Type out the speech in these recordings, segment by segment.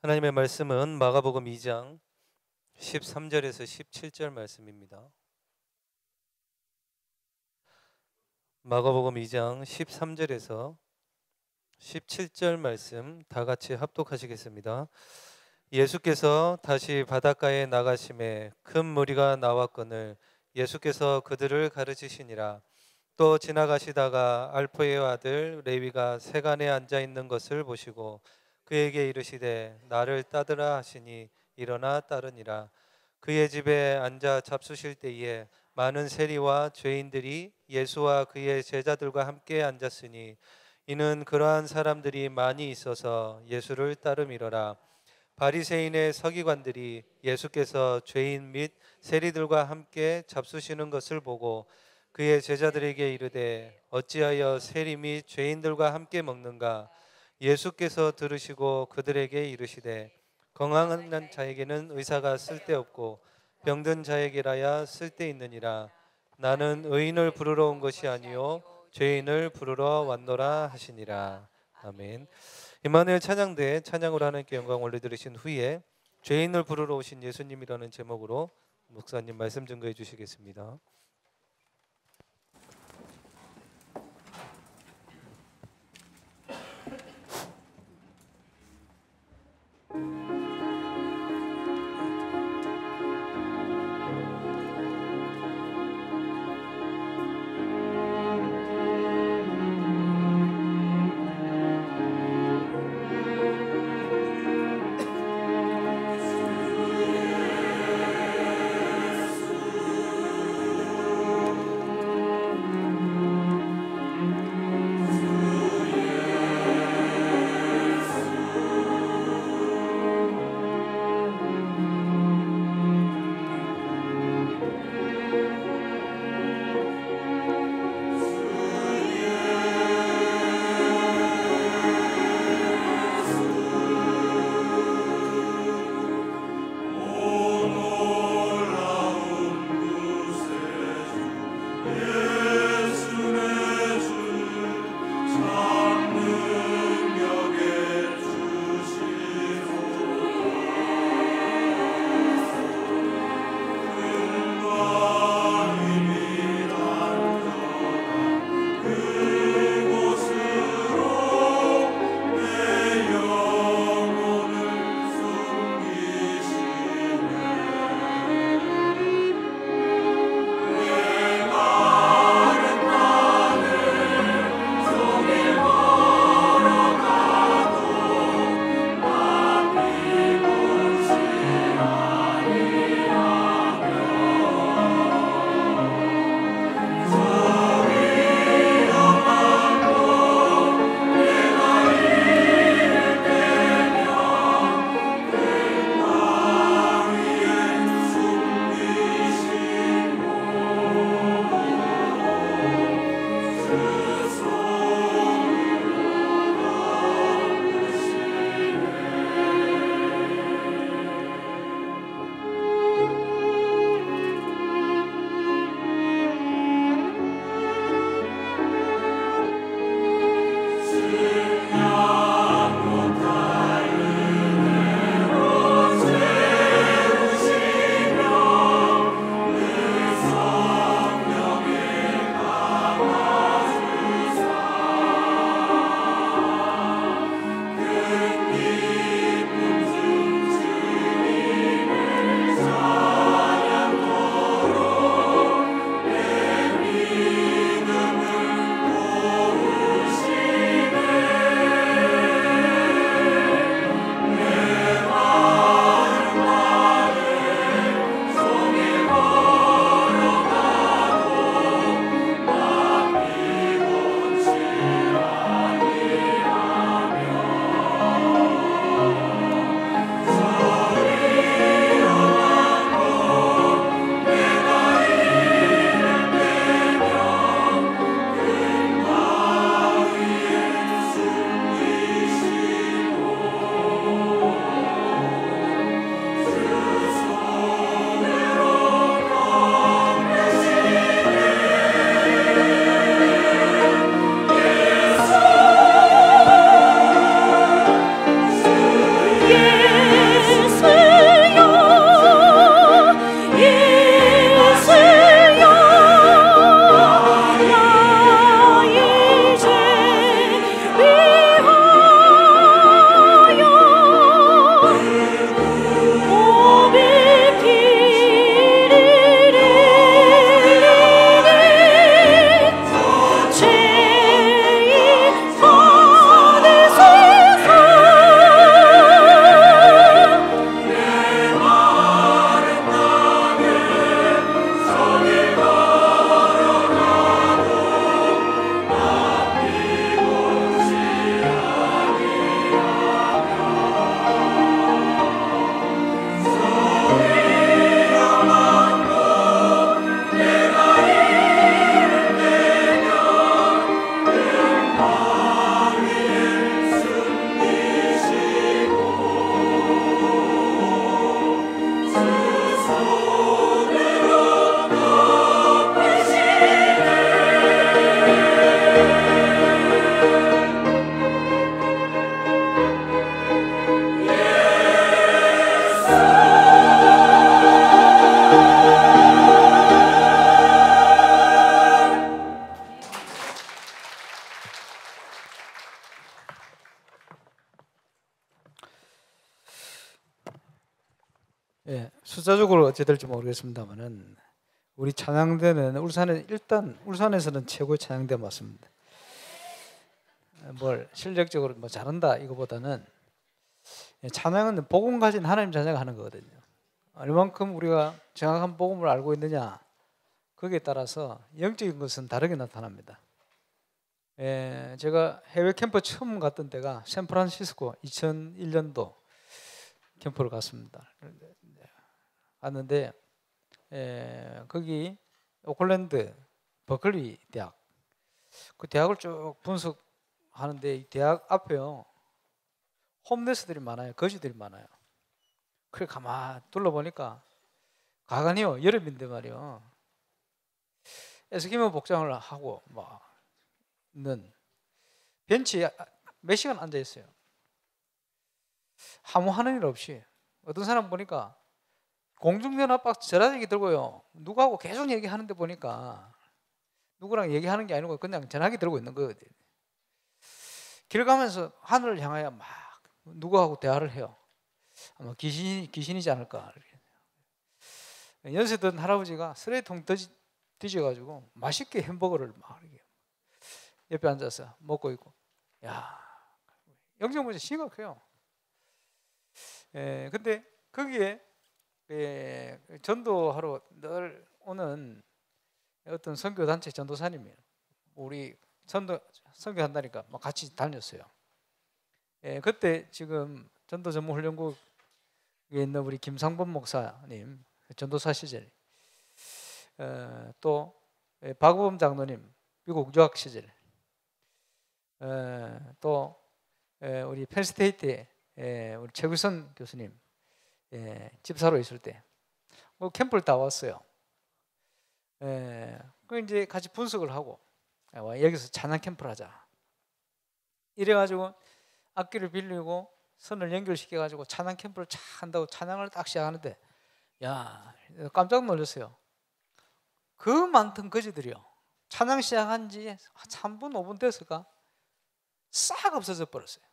하나님의 말씀은 마가복음 2장 13절에서 17절 말씀입니다. 마가복음 2장 13절에서 17절 말씀 다 같이 합독하시겠습니다. 예수께서 다시 바닷가에 나가심에 큰 무리가 나왔거늘 예수께서 그들을 가르치시니라. 또 지나가시다가 알포의 아들 레위가 세간에 앉아 있는 것을 보시고 그에게 이르시되 나를 따르라 하시니 일어나 따르니라. 그의 집에 앉아 잡수실 때에 많은 세리와 죄인들이 예수와 그의 제자들과 함께 앉았으니 이는 그러한 사람들이 많이 있어서 예수를 따름이러라. 바리새인의 서기관들이 예수께서 죄인 및 세리들과 함께 잡수시는 것을 보고 그의 제자들에게 이르되 어찌하여 세리 및 죄인들과 함께 먹는가? 예수께서 들으시고 그들에게 이르시되 건강한 자에게는 의사가 쓸데없고 병든 자에게라야 쓸데있느니라. 나는 의인을 부르러 온 것이 아니요 죄인을 부르러 왔노라 하시니라. 아멘. 임마누엘 찬양대에 찬양으로 하나님께 영광 올려드리신 후에 죄인을 부르러 오신 예수님이라는 제목으로 목사님 말씀 증거해 주시겠습니다. 예, 숫자적으로 어찌 될지 모르겠습니다만은 우리 찬양대는 울산에서는 최고의 찬양대 맞습니다. 뭘 실력적으로 뭐 잘한다 이거보다는 찬양은 복음 가진 하나님 자녀가 하는 거거든요. 얼만큼 우리가 정확한 복음을 알고 있느냐 거기에 따라서 영적인 것은 다르게 나타납니다. 제가 해외 캠프 처음 갔던 때가 샌프란시스코 2001년도 캠프를 갔습니다. 갔는데 거기 오클랜드 버클리 대학, 그 대학을 쭉 분석하는데 이 대학 앞에요 홈레스들이 많아요. 거지들이 많아요. 그래 가만 둘러보니까 가관이요 여름인데 말이요 에스키모 복장을 하고 막 있는 벤치에 몇 시간 앉아 있어요. 아무 하는 일 없이. 어떤 사람 보니까 공중전화 박스 전화기기 들고요 누구하고 계속 얘기하는데 보니까 누구랑 얘기하는 게 아니고 그냥 전화기 들고 있는 거거든요. 길 가면서 하늘을 향하여 막 누구하고 대화를 해요. 아마 귀신이지 않을까. 연세 든 할아버지가 쓰레기통 뒤져가지고 맛있게 햄버거를 막 이렇게 옆에 앉아서 먹고 있고, 야, 영적 문제 심각해요. 근데 거기에 전도하러 늘 오는 어떤 선교단체 전도사님이에요. 우리 선교한다니까 막 같이 다녔어요. 그때 지금 전도 전문 훈련국에 있는 우리 김상범 목사님 전도사 시절, 또 박우범 장로님 미국 유학 시절, 또 우리 펜스테이트에 우리 최규선 교수님 집사로 있을 때 캠프를 다 왔어요. 그 이제 같이 분석을 하고 여기서 찬양 캠프를 하자. 이래가지고 악기를 빌리고 선을 연결시켜가지고 찬양 캠프를 쫙 한다고 찬양을 딱 시작하는데, 야, 깜짝 놀랐어요. 그 많던 거지들이요. 찬양 시작한 지 3분, 5분 됐을까? 싹 없어져 버렸어요.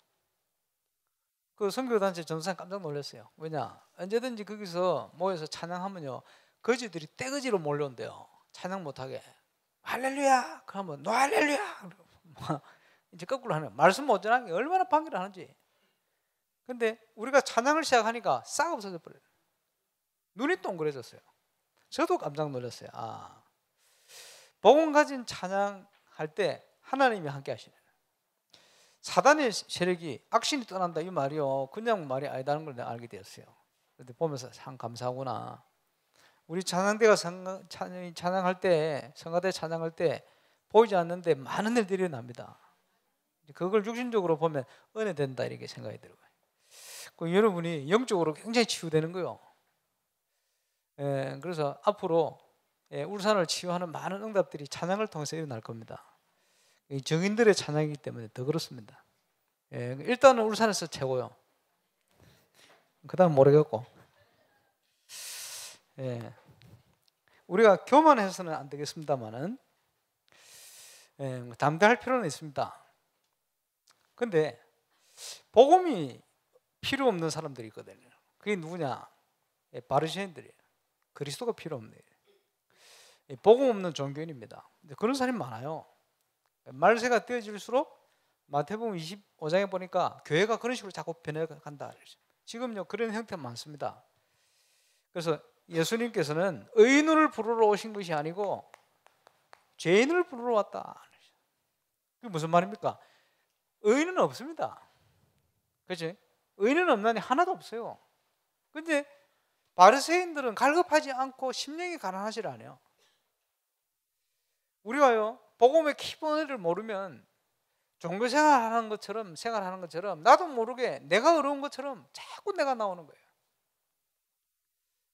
그 선교단체 전도사님 깜짝 놀랐어요. 왜냐? 언제든지 거기서 모여서 찬양하면요, 거지들이 떼거지로 몰려온대요. 찬양 못하게. 할렐루야! 그러면 너 할렐루야! 이제 거꾸로 하는 거예요. 말씀 못 전하는 게 얼마나 방해를 하는지. 근데 우리가 찬양을 시작하니까 싹 없어져 버려요. 눈이 동그래졌어요. 저도 깜짝 놀랐어요. 아, 복음 가진 찬양할 때 하나님이 함께 하시네요. 사단의 세력이 악신이 떠난다 이 말이요 그냥 말이 아니다는 걸 내가 알게 되었어요. 그런데 보면서 참 감사하구나. 우리 찬양대가 찬양할 때, 성가대 찬양할 때 보이지 않는데 많은 일들이 일어납니다. 그걸 육신적으로 보면 은혜 된다 이렇게 생각이 들어요. 그 여러분이 영적으로 굉장히 치유되는 거요. 그래서 앞으로 울산을 치유하는 많은 응답들이 찬양을 통해서 일어날 겁니다. 정인들의 찬양이기 때문에 더 그렇습니다. 일단은 울산에서 최고요. 그 다음 모르겠고. 우리가 교만해서는 안 되겠습니다만은 담대할 필요는 있습니다. 근데 복음이 필요 없는 사람들이 있거든요. 그게 누구냐? 바리새인들이에요. 그리스도가 필요 없네. 복음 없는 종교인입니다. 그런 사람이 많아요. 말세가 떼어질수록 마태복음 25장에 보니까 교회가 그런 식으로 자꾸 변해간다. 지금요 그런 형태가 많습니다. 그래서 예수님께서는 의인을 부르러 오신 것이 아니고 죄인을 부르러 왔다. 그게 무슨 말입니까? 의인은 없습니다. 그렇죠? 의인은 없나니 하나도 없어요. 근데 바리새인들은 갈급하지 않고 심령이 가난하지 않아요. 우리가요 복음의 기본을 모르면 종교 생활하는 것처럼 나도 모르게 내가 어려운 것처럼 자꾸 내가 나오는 거예요.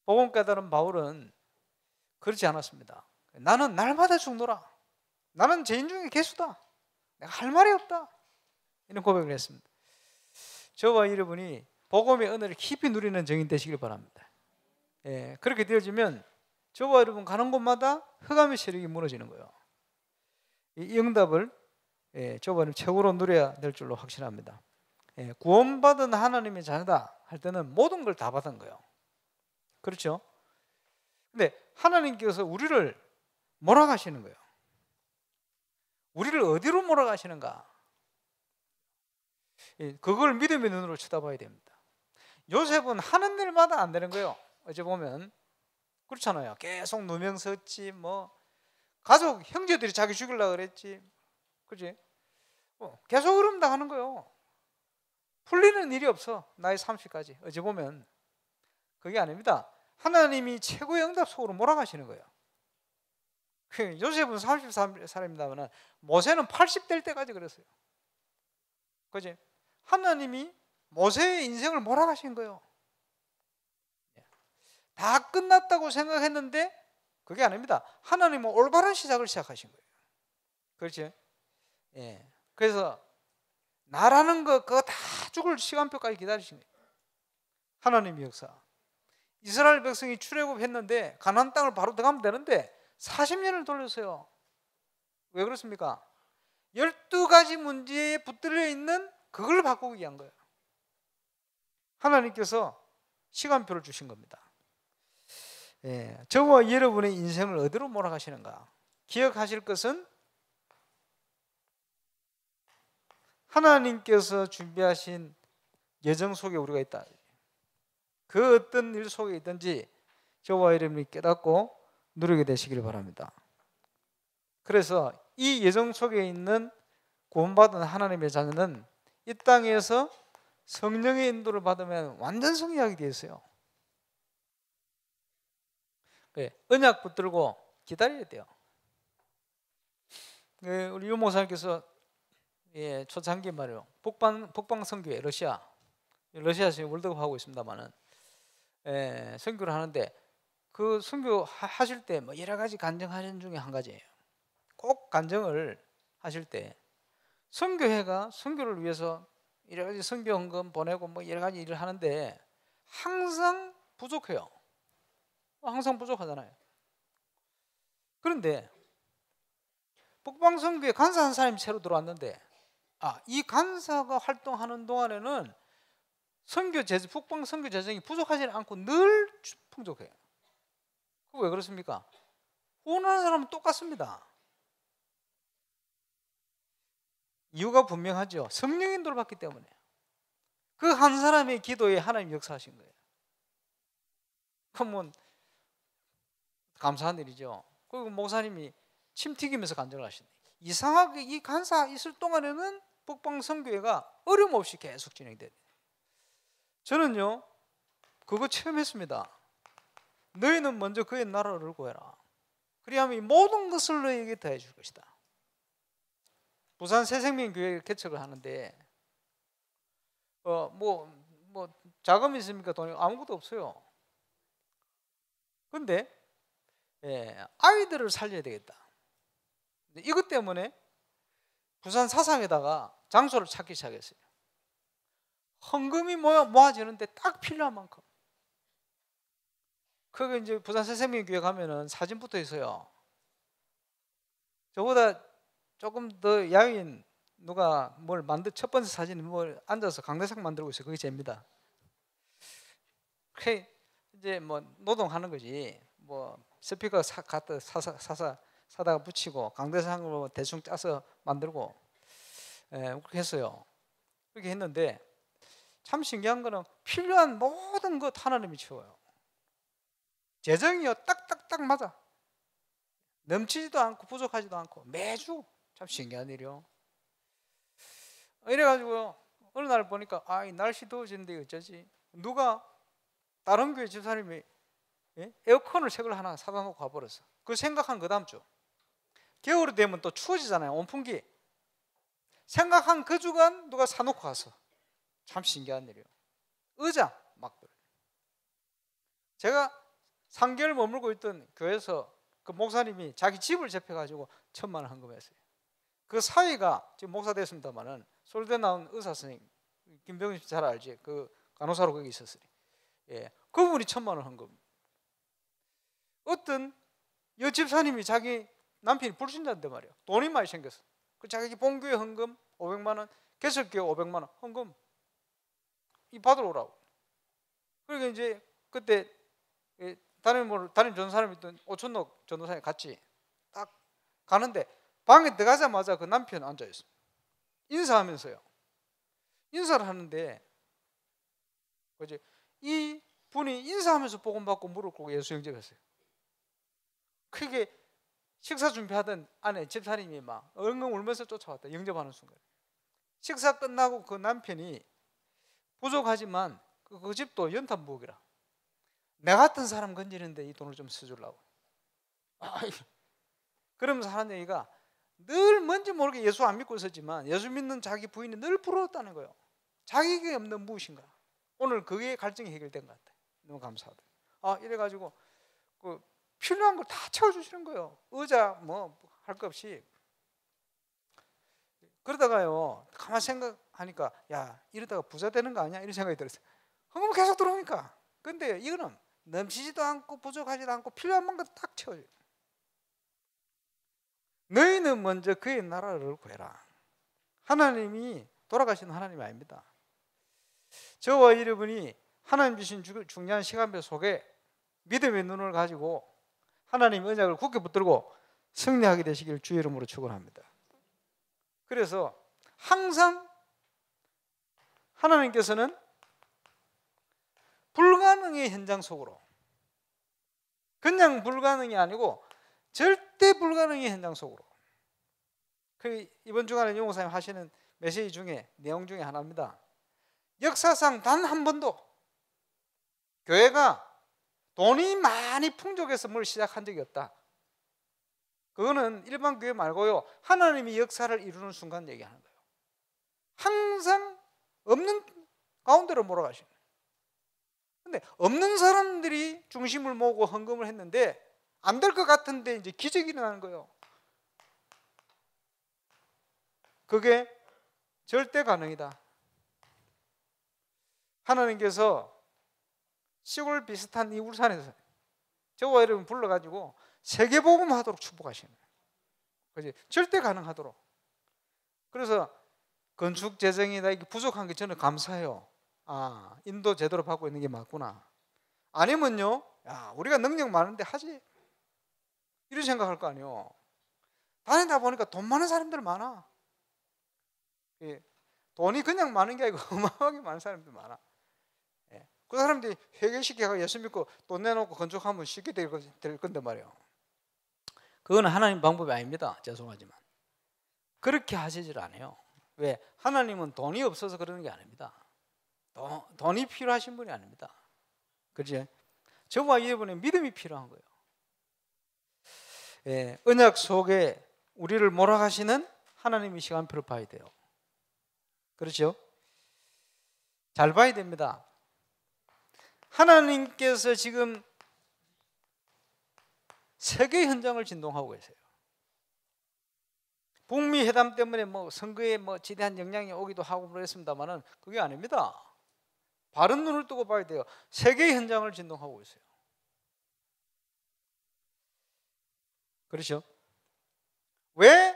복음 깨달은 바울은 그렇지 않았습니다. 나는 날마다 죽노라. 나는 죄인 중에 괴수다. 내가 할 말이 없다. 이런 고백을 했습니다. 저와 여러분이 복음의 은혜를 깊이 누리는 정인 되시길 바랍니다. 그렇게 되어지면 저와 여러분 가는 곳마다 흑암의 세력이 무너지는 거예요. 이 응답을 저와 여러분 최고로 누려야 될 줄로 확신합니다. 구원받은 하나님의 자녀다 할 때는 모든 걸 다 받은 거예요. 그렇죠? 근데 하나님께서 우리를 몰아가시는 거예요. 우리를 어디로 몰아가시는가? 그걸 믿음의 눈으로 쳐다봐야 됩니다. 요셉은 하는 일마다 안 되는 거예요. 어제 보면 그렇잖아요. 계속 누명 썼지, 뭐 가족 형제들이 자기 죽이려고 그랬지, 그지? 계속 흐름 당하는 거예요. 풀리는 일이 없어. 나이 30까지. 어제 보면 그게 아닙니다. 하나님이 최고의 응답 속으로 몰아가시는 거예요. 요셉은 30살입니다만 모세는 80 될 때까지 그랬어요. 그지? 하나님이 모세의 인생을 몰아가신 거예요. 다 끝났다고 생각했는데 그게 아닙니다. 하나님은 올바른 시작을 시작하신 거예요. 그렇지? 예. 그래서 나라는 거 그거 다 죽을 시간표까지 기다리신 거예요. 하나님의 역사. 이스라엘 백성이 출애굽했는데 가나안 땅을 바로 들어가면 되는데 40년을 돌렸어요. 왜 그렇습니까? 12가지 문제에 붙들려 있는 그걸 바꾸기 위한 거예요. 하나님께서 시간표를 주신 겁니다. 예, 저와 여러분의 인생을 어디로 몰아가시는가? 기억하실 것은 하나님께서 준비하신 예정 속에 우리가 있다. 그 어떤 일 속에 있든지 저와 여러분이 깨닫고 누리게 되시기를 바랍니다. 그래서 이 예정 속에 있는 구원받은 하나님의 자녀는 이 땅에서 성령의 인도를 받으면 완전 성리하게 되어 있어요. 언약 붙들고 기다려야 돼요. 우리 유 목사님께서 초창기 말이요. 북방 선교회 러시아에서 월드컵 하고 있습니다만은 선교를 하는데 그 선교 하실 때 뭐 여러 가지 간증하신 중에 한 가지예요. 꼭 간증을 하실 때 선교회가 선교를 위해서 여러 가지 선교 헌금 보내고 뭐 여러 가지 일을 하는데 항상 부족해요. 항상 부족하잖아요. 그런데 북방 선교회 간사 한 사람이 새로 들어왔는데 이 간사가 활동하는 동안에는 북방 선교 재정이 부족하지 않고 늘 풍족해요. 왜 그렇습니까? 후원하는 사람은 똑같습니다. 이유가 분명하죠. 성령 인도를 받기 때문에. 그 한 사람의 기도에 하나님 역사하신 거예요. 그러면 감사한 일이죠. 그리고 목사님이 침 튀기면서 간증을 하시네. 이상하게 이 간사 있을 동안에는 북방 선교회가 어려움 없이 계속 진행돼요. 저는요 그거 체험했습니다. 너희는 먼저 그의 나라를 구해라. 그리하면 이 모든 것을 너희에게 더해 줄 것이다. 부산 새생명교회를 개척을 하는데 뭐 자금이 있습니까? 돈이 아무것도 없어요. 근데 아이들을 살려야 되겠다. 이것 때문에 부산 사상에다가 장소를 찾기 시작했어요. 헌금이 모아지는데 딱 필요한 만큼. 그게 이제 부산 새생명교회 가면은 사진 붙어 있어요. 저보다 조금 더 야윈 누가 뭘 첫 번째 사진은 뭘 앉아서 강대상 만들고 있어요. 그게 쟤입니다. 그 이제 뭐 노동하는 거지. 뭐 스피커 갖다 사다가 붙이고 강대상으로 대충 짜서 만들고 그렇게 했어요. 그렇게 했는데 참 신기한 거는 필요한 모든 것 하나님이 채워요. 재정이요 딱딱딱 맞아. 넘치지도 않고 부족하지도 않고 매주. 참 신기한 일이요. 이래가지고 어느 날 보니까 이 날씨 더워지는데 어쩌지? 누가 다른 교회 집사님이 에어컨을 새 걸 하나 사다 놓고 가버렸어. 그 생각한 그 다음 주 겨울이 되면 또 추워지잖아요. 온풍기. 생각한 그 주간 누가 사놓고 갔어. 참 신기한 일이요. 의자 막. 제가 3개월 머물고 있던 교회에서 그 목사님이 자기 집을 접해가지고 1,000만 원 헌금했어요. 그 사위가 지금 목사 됐습니다만은 서울대 나온 의사 선생님 김병준 씨 잘 알지? 그 간호사로 거기 있었으니 그분이 1,000만 원 헌금. 어떤 여집사님이 자기 남편이 불신자인데 말이야. 돈이 많이 생겼어. 그 자기 본교회 헌금 500만 원, 개척교회 500만 원 헌금 이 받으러 오라고. 그러니까 이제 그때 담임 전도사님이 있던 오천록 전도사님 같이 딱 가는데 방에 들어가자마자 그 남편 앉아 있어. 인사하면서요. 인사를 하는데 그지? 이 분이 인사하면서 복음받고 무릎 꿇고 예수 영접했어요. 크게 식사 준비하던 아내 집사님이 막 엉엉 울면서 쫓아왔다. 영접하는 순간. 식사 끝나고 그 남편이 부족하지만 그 집도 연탄부엌이라. 내 같은 사람 건지는데 이 돈을 좀 써주려고. 그러면서 하는 얘기가 늘 뭔지 모르게 예수 안 믿고 있었지만 예수 믿는 자기 부인이 늘 부러웠다는 거예요. 자기에게 없는 무엇인가. 오늘 그게 갈증이 해결된 것 같아요. 너무 감사하다. 이래가지고 그 필요한 걸 다 채워주시는 거예요. 의자 뭐 할 거 없이. 그러다가요 가만 생각하니까 야 이러다가 부자 되는 거 아니야 이런 생각이 들었어요. 헌금 계속 들어오니까. 근데 이거는 넘치지도 않고 부족하지도 않고 필요한 만큼 딱 채워줘요. 너희는 먼저 그의 나라를 구해라. 하나님이 돌아가시는 하나님이 아닙니다. 저와 여러분이 하나님 주신 중요한 시간표 속에 믿음의 눈을 가지고 하나님의 언약을 굳게 붙들고 승리하게 되시길 주의 이름으로 축원합니다. 그래서 항상 하나님께서는 불가능의 현장 속으로, 그냥 불가능이 아니고 절대 불가능의 현장 속으로. 이번 주간에 용 목사님 하시는 메시지 중에 내용 중에 하나입니다. 역사상 단 한 번도 교회가 돈이 많이 풍족해서 뭘 시작한 적이 없다. 그거는 일반 교회 말고요, 하나님이 역사를 이루는 순간 얘기하는 거예요. 항상 없는 가운데로 몰아가시는 거예요. 근데 없는 사람들이 중심을 모으고 헌금을 했는데 안 될 것 같은데 이제 기적이 일어나는 거예요. 그게 절대 가능이다. 하나님께서 시골 비슷한 이 울산에서 저와 여러분 불러가지고 세계복음 하도록 축복하시는 거예요. 그지? 절대 가능하도록. 그래서 건축 재정이 나 이게 부족한 게 저는 감사해요. 인도 제대로 받고 있는 게 맞구나. 아니면요, 우리가 능력 많은데 하지. 이런 생각할 거 아니에요. 다니다 보니까 돈 많은 사람들 많아. 돈이 그냥 많은 게 아니고 어마어마하게 많은 사람들 많아. 그 사람들이 회개시켜서 예수 믿고 돈 내놓고 건축하면 쉽게 될 건데 말이에요. 그건 하나님 방법이 아닙니다. 죄송하지만 그렇게 하시질 않아요. 왜? 하나님은 돈이 없어서 그러는 게 아닙니다. 돈이 필요하신 분이 아닙니다. 그렇지? 저와 여러분의 믿음이 필요한 거예요. 언약 속에 우리를 몰아가시는 하나님의 시간표를 봐야 돼요. 그렇죠? 잘 봐야 됩니다. 하나님께서 지금 세계 현장을 진동하고 계세요. 북미 회담 때문에 선거에 지대한 영향이 오기도 하고 그랬습니다만은 그게 아닙니다. 바른 눈을 뜨고 봐야 돼요. 세계 현장을 진동하고 있어요. 그렇죠? 왜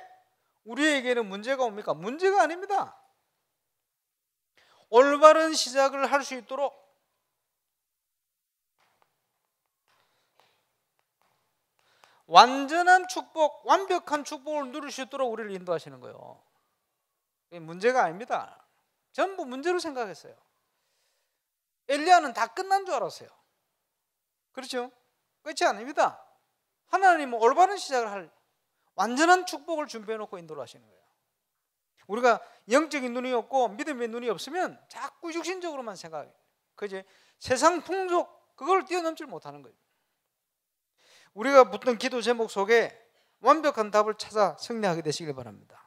우리에게는 문제가 옵니까? 문제가 아닙니다. 올바른 시작을 할 수 있도록 완전한 축복, 완벽한 축복을 누릴 수 있도록 우리를 인도하시는 거예요. 문제가 아닙니다. 전부 문제로 생각했어요. 엘리야는 다 끝난 줄 알았어요. 그렇죠? 끝이 아닙니다. 하나님은 올바른 시작을 할 완전한 축복을 준비해놓고 인도를 하시는 거예요. 우리가 영적인 눈이 없고 믿음의 눈이 없으면 자꾸 육신적으로만 생각해요. 그지? 세상 풍속 그걸 뛰어넘지 못하는 거예요. 우리가 묻던 기도 제목 속에 완벽한 답을 찾아 승리하게 되시길 바랍니다.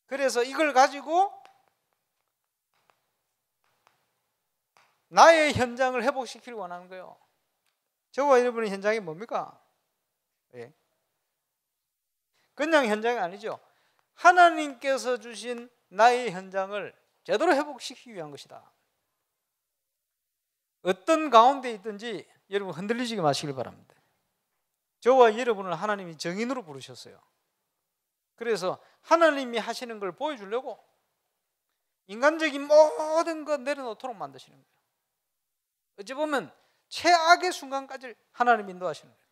그래서 이걸 가지고 나의 현장을 회복시키길 원하는 거예요. 저와 여러분의 현장이 뭡니까? 그냥 현장이 아니죠. 하나님께서 주신 나의 현장을 제대로 회복시키기 위한 것이다. 어떤 가운데 있든지 여러분 흔들리지 마시길 바랍니다. 저와 여러분을 하나님이 정인으로 부르셨어요. 그래서 하나님이 하시는 걸 보여주려고 인간적인 모든 것 내려놓도록 만드시는 거예요. 어찌 보면 최악의 순간까지 하나님이 인도하시는 거예요.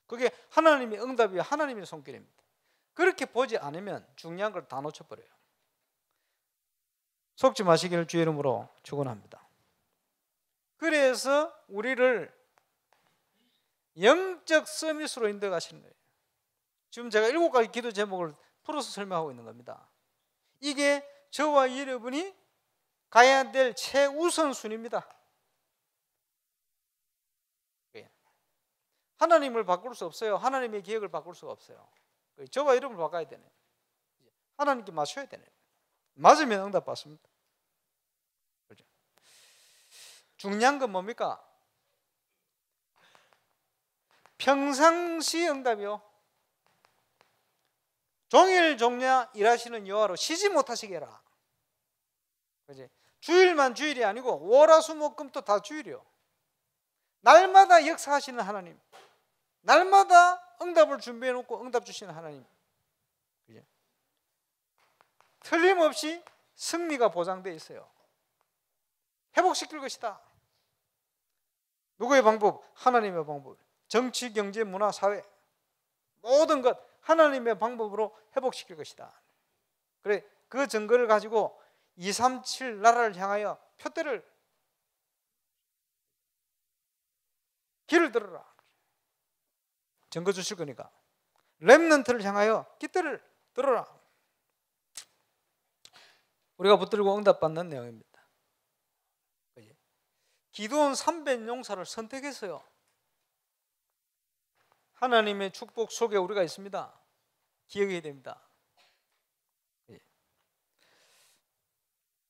그게 하나님의 응답이 하나님의 손길입니다. 그렇게 보지 않으면 중요한 걸 다 놓쳐버려요. 속지 마시기를 주의 이름으로 축원합니다. 그래서 우리를 영적 서밋으로 인도하시는 거예요. 지금 제가 7가지 기도 제목을 풀어서 설명하고 있는 겁니다. 이게 저와 여러분이 가야 될 최우선순위입니다. 하나님을 바꿀 수 없어요. 하나님의 계획을 바꿀 수가 없어요. 저와 여러분을 바꿔야 되네. 하나님께 맞춰야 되네. 맞으면 응답 받습니다. 그렇죠? 중요한 건 뭡니까? 평상시 응답이요. 종일 종냐 일하시는 여호와로 쉬지 못하시게 해라. 그렇지? 주일만 주일이 아니고 월화수목금토 다 주일이요. 날마다 역사하시는 하나님, 날마다 응답을 준비해 놓고 응답 주시는 하나님. 그렇지? 틀림없이 승리가 보장되어 있어요. 회복시킬 것이다. 누구의 방법? 하나님의 방법. 정치, 경제, 문화, 사회 모든 것 하나님의 방법으로 회복시킬 것이다. 그래, 그 증거를 가지고 237 나라를 향하여 표대를 길을 들어라. 증거 주실 거니까. 렘넌트를 향하여 깃들을 들어라. 우리가 붙들고 응답받는 내용입니다. 기드온 300용사를 선택했어요. 하나님의 축복 속에 우리가 있습니다. 기억해야 됩니다.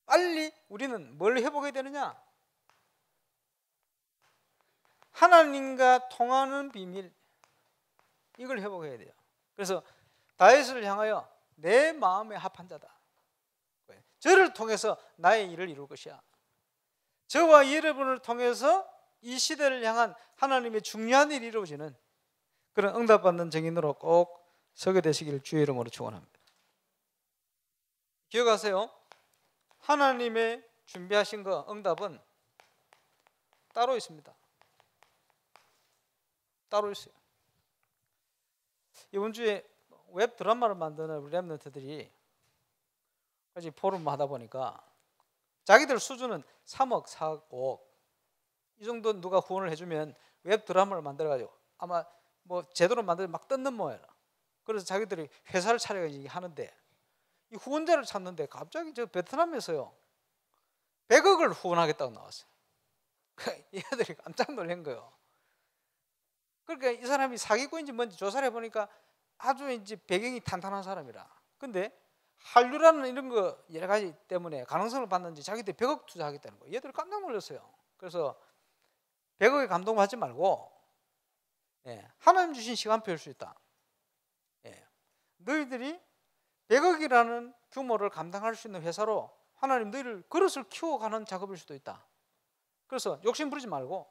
빨리 우리는 뭘 회복해야 되느냐? 하나님과 통하는 비밀, 이걸 회복해야 돼요. 그래서 다윗을 향하여 내 마음에 합한 자다. 저를 통해서 나의 일을 이룰 것이야. 저와 여러분을 통해서 이 시대를 향한 하나님의 중요한 일이 이루어지는 그런 응답받는 증인으로 꼭 서게 되시길 주의 이름으로 축원합니다. 기억하세요. 하나님의 준비하신 거 응답은 따로 있습니다. 따로 있어요. 이번 주에 웹 드라마를 만드는 우리 랩런트들이 같이 포럼 하다 보니까 자기들 수준은 3억, 4억, 5억 이 정도 누가 후원을 해주면 웹 드라마를 만들어가지고 아마 뭐 제대로 만들면 막 뜯는 모양이라. 그래서 자기들이 회사를 차려가지고 하는데 이 후원자를 찾는데 갑자기 저 베트남에서요 100억을 후원하겠다고 나왔어요. 얘들이 깜짝 놀란 거예요. 그러니까 이 사람이 사기꾼인지 뭔지 조사를 해보니까 아주 이제 배경이 탄탄한 사람이라. 근데 한류라는 이런 거 여러 가지 때문에 가능성을 봤는지 자기들 100억 투자하겠다는 거예요. 얘들 깜짝 놀랐어요. 그래서 100억에 감동받지 말고 하나님 주신 시간표일 수 있다. 너희들이 100억이라는 규모를 감당할 수 있는 회사로 하나님 너희를 그릇을 키워가는 작업일 수도 있다. 그래서 욕심 부리지 말고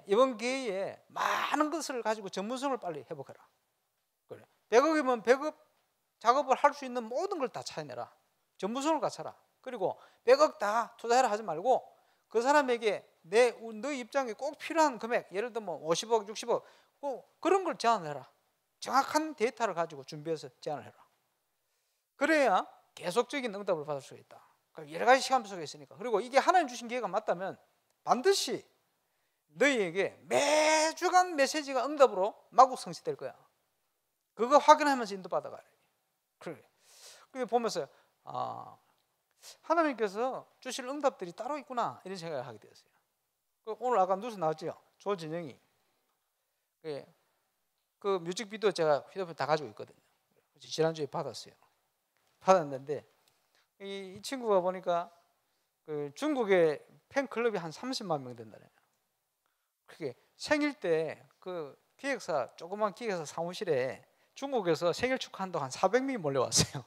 이번 기회에 많은 것을 가지고 전문성을 빨리 회복해라. 그래. 100억이면 100억 작업을 할 수 있는 모든 걸 다 찾아내라. 전문성을 갖춰라. 그리고 100억 다 투자해라 하지 말고 그 사람에게 너 입장에 꼭 필요한 금액, 예를 들면 50억, 60억 그런 걸 제안해라. 정확한 데이터를 가지고 준비해서 제안을 해라. 그래야 계속적인 응답을 받을 수가 있다. 여러 가지 시간 속에 있으니까. 그리고 이게 하나님 주신 기회가 맞다면 반드시 너희에게 매주간 메시지가 응답으로 마구 성취될 거야. 그거 확인하면서 인도받아가래. 그래. 보면서 하나님께서 주실 응답들이 따로 있구나 이런 생각을 하게 되었어요. 오늘 아까 뉴스 나왔죠. 조진영이 그 뮤직비디오 제가 휴대폰 다 가지고 있거든요. 지난주에 받았는데 이 친구가 보니까 그 중국의 팬클럽이 한 30만 명 된다네요. 그게 생일 때 그 기획사 조그만 기획사 사무실에 중국에서 생일 축하한다고 한 400명이 몰려왔어요.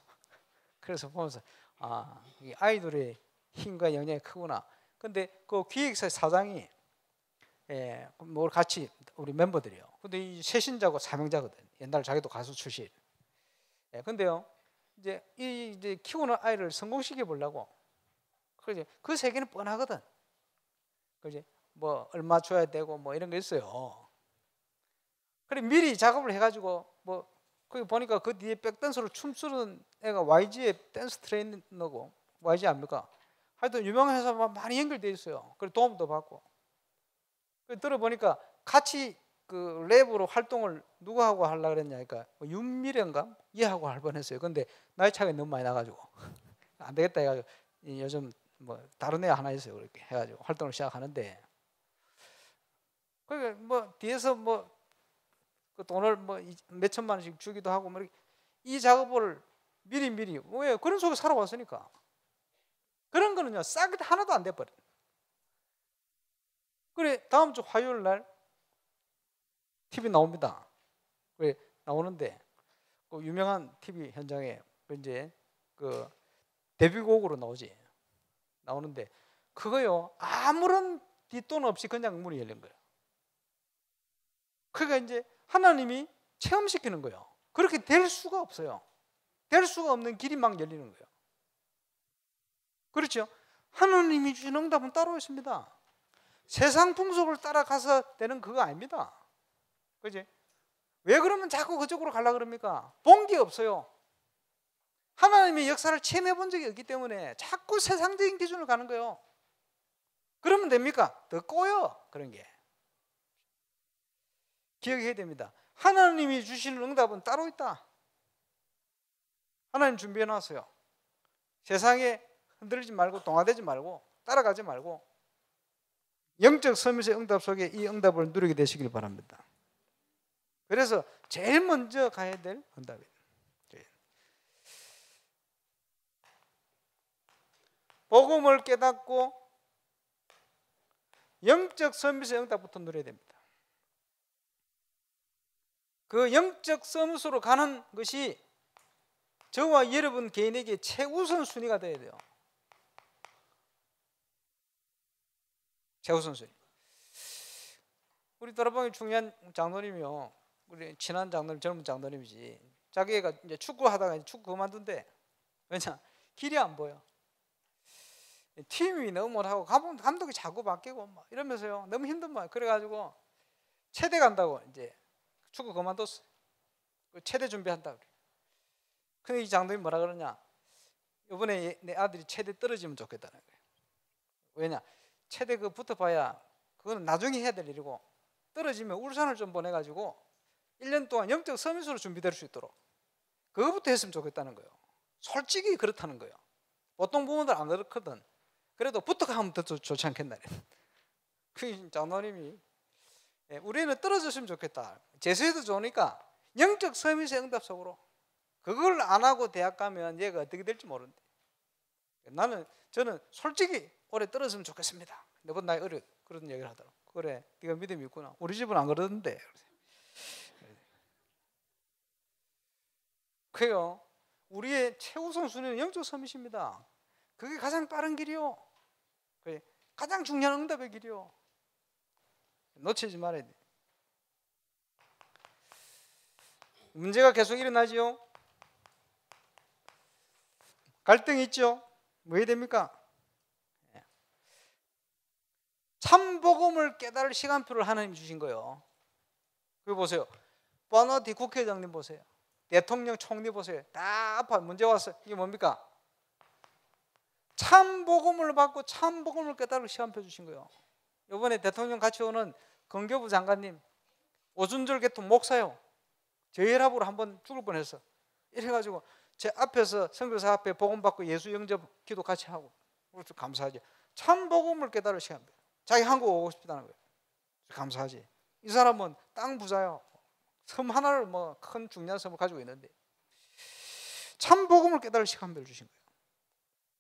그래서 보면서 이 아이돌의 힘과 영향이 크구나. 근데 그 기획사 사장이 뭐 같이 우리 멤버들이요. 근데 이 세신자고 사명자거든. 옛날 자기도 가수 출신. 근데요 이제 키우는 아이를 성공시켜 보려고 그 세계는 뻔하거든. 그지? 뭐 얼마 줘야 되고 뭐 이런 거 있어요. 그래 미리 작업을 해가지고 뭐 거기 보니까 그 뒤에 백댄서로 춤추는 애가 YG의 댄스 트레이너고 YG 압니까? 하여튼 유명한 회사 많이 연결돼 있어요. 그래 도움도 받고. 그래 들어보니까 같이 그 랩으로 활동을 누구하고 하려고 그랬냐 하니까 뭐 윤미래인가? 얘하고 할 뻔했어요. 근데 나이 차이가 너무 많이 나가지고 안 되겠다 해가지고 요즘 뭐 다른 애 하나 있어요. 그렇게 해가지고 활동을 시작하는데 그러니까 뭐 뒤에서 뭐 그 돈을 뭐 몇 천만 원씩 주기도 하고 뭐 이 작업을 미리 왜 그런 속에 살아왔으니까 그런 거는요 싹 하나도 안 돼버려. 그래 다음 주 화요일 날 TV 나옵니다. 그래 나오는데 그 유명한 TV 현장에 이제 그 데뷔곡으로 나오는데 그거요 아무런 뒷돈 없이 그냥 문이 열린 거예요. 그러니까 이제 하나님이 체험시키는 거예요. 그렇게 될 수가 없어요. 될 수가 없는 길이 막 열리는 거예요. 그렇죠? 하나님이 주신 응답은 따로 있습니다. 세상 풍속을 따라가서 되는 그거 아닙니다. 그지? 왜 그러면 자꾸 그쪽으로 가려고 그럽니까? 본 게 없어요. 하나님의 역사를 체험해 본 적이 없기 때문에 자꾸 세상적인 기준으로 가는 거예요. 그러면 됩니까? 더 꼬여 그런 게. 기억해야 됩니다. 하나님이 주시는 응답은 따로 있다. 하나님 준비해 놨어요. 세상에 흔들리지 말고 동화되지 말고 따라가지 말고 영적 서밋의 응답 속에 이 응답을 누리게 되시길 바랍니다. 그래서 제일 먼저 가야 될 응답이에요. 복음을 깨닫고 영적 서밋의 응답부터 누려야 됩니다. 그 영적 서밋으로 가는 것이 저와 여러분 개인에게 최우선 순위가 되어야 돼요. 최우선 순위. 우리 다락방에 중요한 장로님이요. 우리 친한 장로님, 젊은 장로님이지. 자기가 이제 축구하다가 축구 그만둔대. 왜냐? 길이 안 보여. 팀이 너무 못하고 감독이 자꾸 바뀌고 막 이러면서요. 너무 힘든 거야. 그래가지고 체대 간다고 이제 축구 그만뒀어. 체대 준비한다 그래. 근데 이 장로님 뭐라 그러냐? 이번에 내 아들이 체대 떨어지면 좋겠다는 거예요. 왜냐? 체대 그 붙어봐야 그거는 나중에 해야 될 일이고 떨어지면 울산을 좀 보내가지고 1년 동안 영적 서밋으로 준비될 수 있도록 그거부터 했으면 좋겠다는 거예요. 솔직히 그렇다는 거예요. 보통 부모들 안 그렇거든. 그래도 붙어가면 더 좋지 않겠나. 그 장로님이 우리는 떨어졌으면 좋겠다. 재수해도 좋으니까 영적 서밋의 응답 속으로 그걸 안 하고 대학 가면 얘가 어떻게 될지 모른대. 저는 솔직히 올해 떨어졌으면 좋겠습니다. 너보다 나이 어려 그런 얘기를 하더라고. 그래, 네가 믿음이 있구나. 우리 집은 안 그러던데. 그래요. 우리의 최우선 순위는 영적 서밋입니다. 그게 가장 빠른 길이요. 가장 중요한 응답의 길이요. 놓치지 말아야 돼. 문제가 계속 일어나지요. 갈등이 있죠. 뭐 해야 됩니까? 참 복음을 깨달을 시간표를 하나님 주신 거예요. 그거 보세요. 버너디 국회의장님 보세요. 대통령 총리 보세요. 다 아파 문제 왔어요. 이게 뭡니까? 참 복음을 받고 참 복음을 깨달을 시간표 주신 거예요. 이번에 대통령 같이 오는 건교부 장관님 오순절 개통 목사요. 저희 혈압으로 한번 죽을 뻔했어. 이래가지고 제 앞에서 선교사 앞에 복음 받고 예수 영접 기도 같이 하고 그렇죠. 감사하죠. 참 복음을 깨달을 시간표. 자기 한국 오고 싶다는 거예요. 감사하지. 이 사람은 땅 부자요. 섬 하나를 뭐 큰 중요한 섬을 가지고 있는데 참 복음을 깨달을 시간표를 주신 거예요.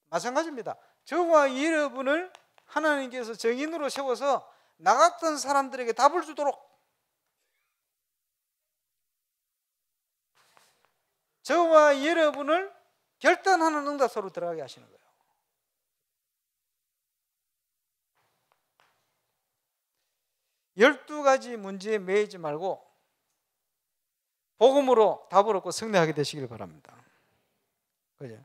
마찬가지입니다. 저와 여러분을 하나님께서 정인으로 세워서 나갔던 사람들에게 답을 주도록 저와 여러분을 결단하는 응답소로 들어가게 하시는 거예요. 열두 가지 문제에 매이지 말고 복음으로 답을 얻고 승리하게 되시길 바랍니다. 그죠?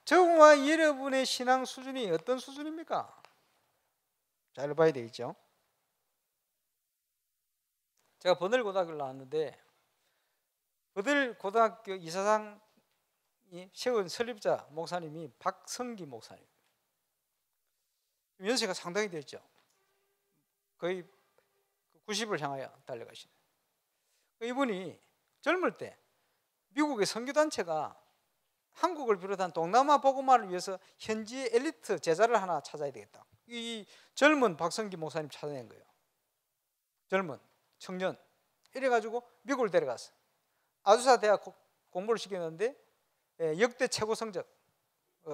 저와 여러분의 신앙 수준이 어떤 수준입니까? 잘 봐야 되겠죠. 제가 버늘고등학교를 나왔는데 버늘고등학교 이사장이 세운 설립자 목사님이 박성기 목사님. 연세가 상당히 됐죠. 거의 90을 향하여 달려가시는. 이분이 젊을 때 미국의 선교단체가 한국을 비롯한 동남아 복음화를 위해서 현지 엘리트 제자를 하나 찾아야 되겠다. 이 젊은 박성기 목사님 찾아낸 거예요. 젊은 청년. 이래가지고 미국을 데려갔어. 아주사 대학 공부를 시켰는데 역대 최고 성적,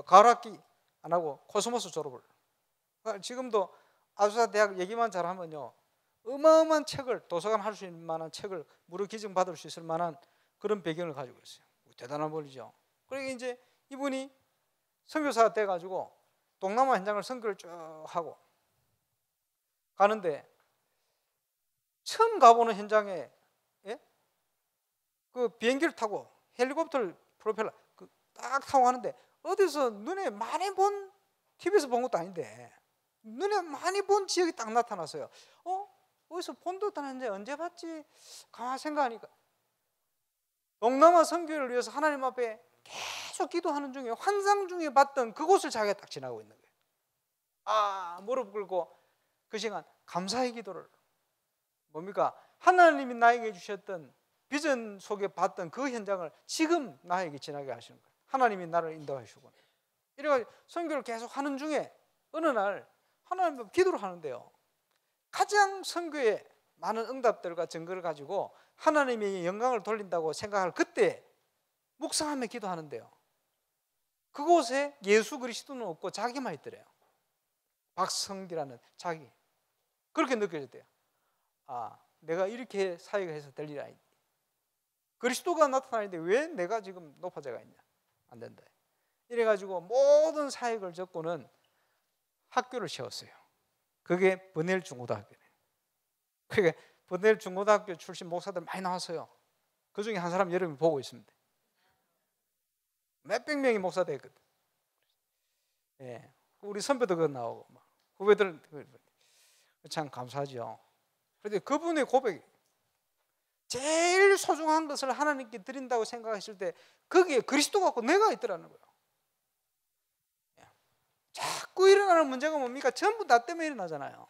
가을학기 안 하고 코스모스 졸업을. 지금도 아주사 대학 얘기만 잘하면요, 어마어마한 책을, 도서관 할 수 있는 만한 책을 무료 기증 받을 수 있을 만한 그런 배경을 가지고 있어요. 대단한 분이죠. 그러니까 이제 이분이 선교사가 돼가지고 동남아 현장을 선교를 쭉 하고 가는데, 처음 가보는 현장에 그 비행기를 타고 헬리콥터를 프로펠러 딱 타고 가는데, 어디서 눈에 많이 본, TV에서 본 것도 아닌데 눈에 많이 본 지역이 딱 나타났어요. 어디서 본 듯 하는데 언제 봤지? 가만 생각하니까 동남아 선교를 위해서 하나님 앞에 계속 기도하는 중에 환상 중에 봤던 그곳을 자기가 딱 지나고 있는 거예요. 무릎 꿇고 그 시간 감사의 기도를, 뭡니까? 하나님이 나에게 주셨던 비전 속에 봤던 그 현장을 지금 나에게 지나게 하시는 거예요. 하나님이 나를 인도하시고. 이래가지고 선교를 계속 하는 중에 어느 날 하나님 앞에 기도를 하는데요, 가장 선교에 많은 응답들과 증거를 가지고 하나님의 영광을 돌린다고 생각할 그때 묵상하며 기도하는데요, 그곳에 예수 그리스도는 없고 자기만 있더래요. 박성기라는 자기. 그렇게 느껴졌대요. 내가 이렇게 사역해서 될 일이 아니다. 그리스도가 나타나는데 왜 내가 지금 높아져가 있냐? 안 된다. 이래가지고 모든 사역을 접고는 학교를 세웠어요. 그게 버넬 중고등학교예요. 그러니까 버넬 중고등학교 출신 목사들 많이 나왔어요. 그 중에 한 사람 여러분이 보고 있습니다. 몇백 명이 목사 됐거든. 우리 선배도 그거 나오고 막 후배들 참 감사하죠. 그런데 그분의 고백이 제일 소중한 것을 하나님께 드린다고 생각했을 때 거기에 그리스도 같고 내가 있더라는 거예요. 자꾸 일어나는 문제가 뭡니까? 전부 나 때문에 일어나잖아요.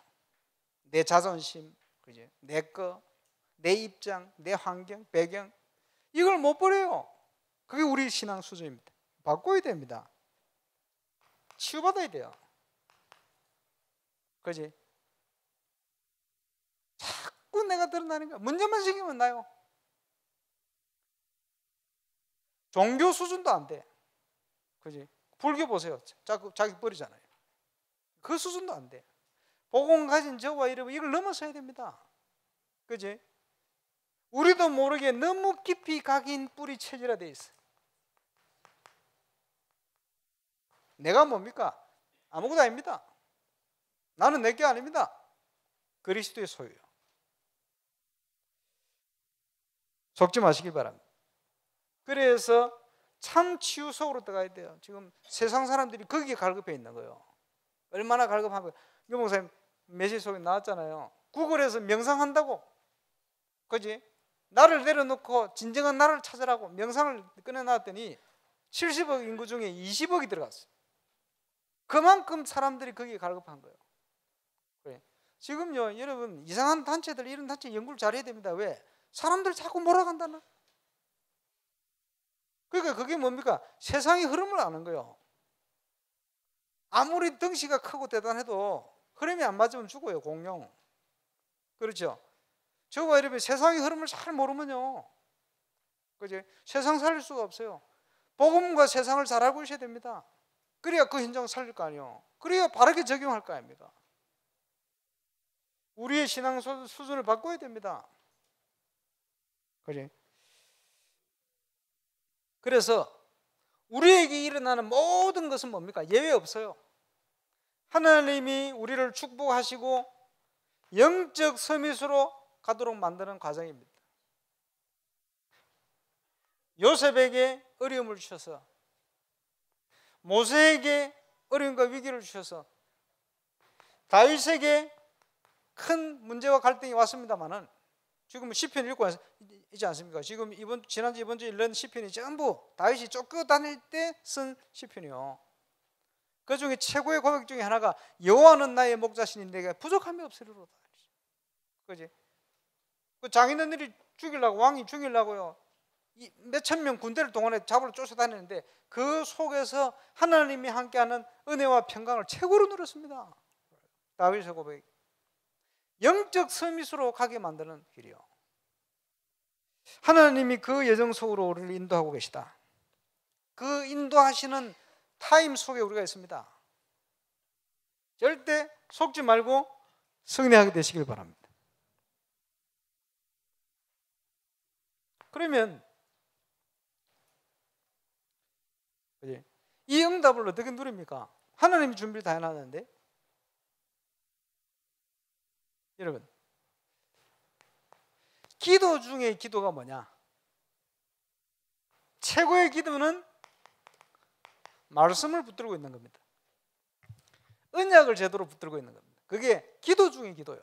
내 자존심, 그죠? 내 거, 내 입장, 내 환경, 배경, 이걸 못 버려요. 그게 우리 신앙 수준입니다. 바꿔야 됩니다. 치유받아야 돼요. 그지? 자꾸 내가 드러나는 거야. 문제만 생기면 나요. 종교 수준도 안 돼. 그지? 불교 보세요. 자기 버리잖아요. 그 수준도 안 돼. 복음 가진 저와 여러분, 이걸 넘어서야 됩니다. 그지? 우리도 모르게 너무 깊이 각인 뿌리 체질화되어 있어. 내가 뭡니까? 아무것도 아닙니다. 나는 내게 아닙니다. 그리스도의 소유요. 속지 마시기 바랍니다. 그래서 참 치유 속으로 들어가야 돼요. 지금 세상 사람들이 거기에 갈급해 있는 거예요. 얼마나 갈급하면, 유 목사님 메시지 속에 나왔잖아요. 구글에서 명상한다고, 그지? 나를 내려놓고 진정한 나를 찾으라고 명상을 꺼내놨더니 70억 인구 중에 20억이 들어갔어. 그만큼 사람들이 거기에 갈급한 거예요. 그래. 지금요, 여러분, 이상한 단체들, 이런 단체 연구를 잘해야 됩니다. 왜? 사람들 자꾸 몰아간다나? 그러니까 그게 뭡니까? 세상의 흐름을 아는 거예요. 아무리 덩치가 크고 대단해도 흐름이 안 맞으면 죽어요. 공룡. 그렇죠? 저와 여러분 세상의 흐름을 잘 모르면요, 그죠? 세상 살릴 수가 없어요. 복음과 세상을 잘 알고 있어야 됩니다. 그래야 그 현장을 살릴 거 아니에요. 그래야 바르게 적용할 거 아닙니까? 우리의 신앙 수준을 바꿔야 됩니다. 그죠? 그래서 우리에게 일어나는 모든 것은 뭡니까? 예외 없어요. 하나님이 우리를 축복하시고 영적 서밋으로 가도록 만드는 과정입니다. 요셉에게 어려움을 주셔서, 모세에게 어려움과 위기를 주셔서 다윗에게 큰 문제와 갈등이 왔습니다만은 지금 시편 읽고 있지 않습니까? 지금 지난주 이번 주 읽는 시편이 전부 다윗이 쫓겨다닐 때 쓴 시편이요. 그 중에 최고의 고백 중에 하나가 여호와는 나의 목자시니 내게 부족함이 없으리로다. 그지? 그 장인어른이 죽이려고, 왕이 죽이려고요, 몇천 명 군대를 동원해 잡으러 쫓아다니는데 그 속에서 하나님이 함께하는 은혜와 평강을 최고로 누렸습니다. 다윗의 고백, 영적 서밋으로 가게 만드는 길이요. 하나님이 그 여정 속으로 우리를 인도하고 계시다. 그 인도하시는 타임 속에 우리가 있습니다. 절대 속지 말고 승리하게 되시길 바랍니다. 그러면 이 응답을 어떻게 누립니까? 하나님이 준비를 다 해놨는데, 여러분, 기도 중에 기도가 뭐냐? 최고의 기도는 말씀을 붙들고 있는 겁니다. 언약을 제대로 붙들고 있는 겁니다. 그게 기도 중의 기도요.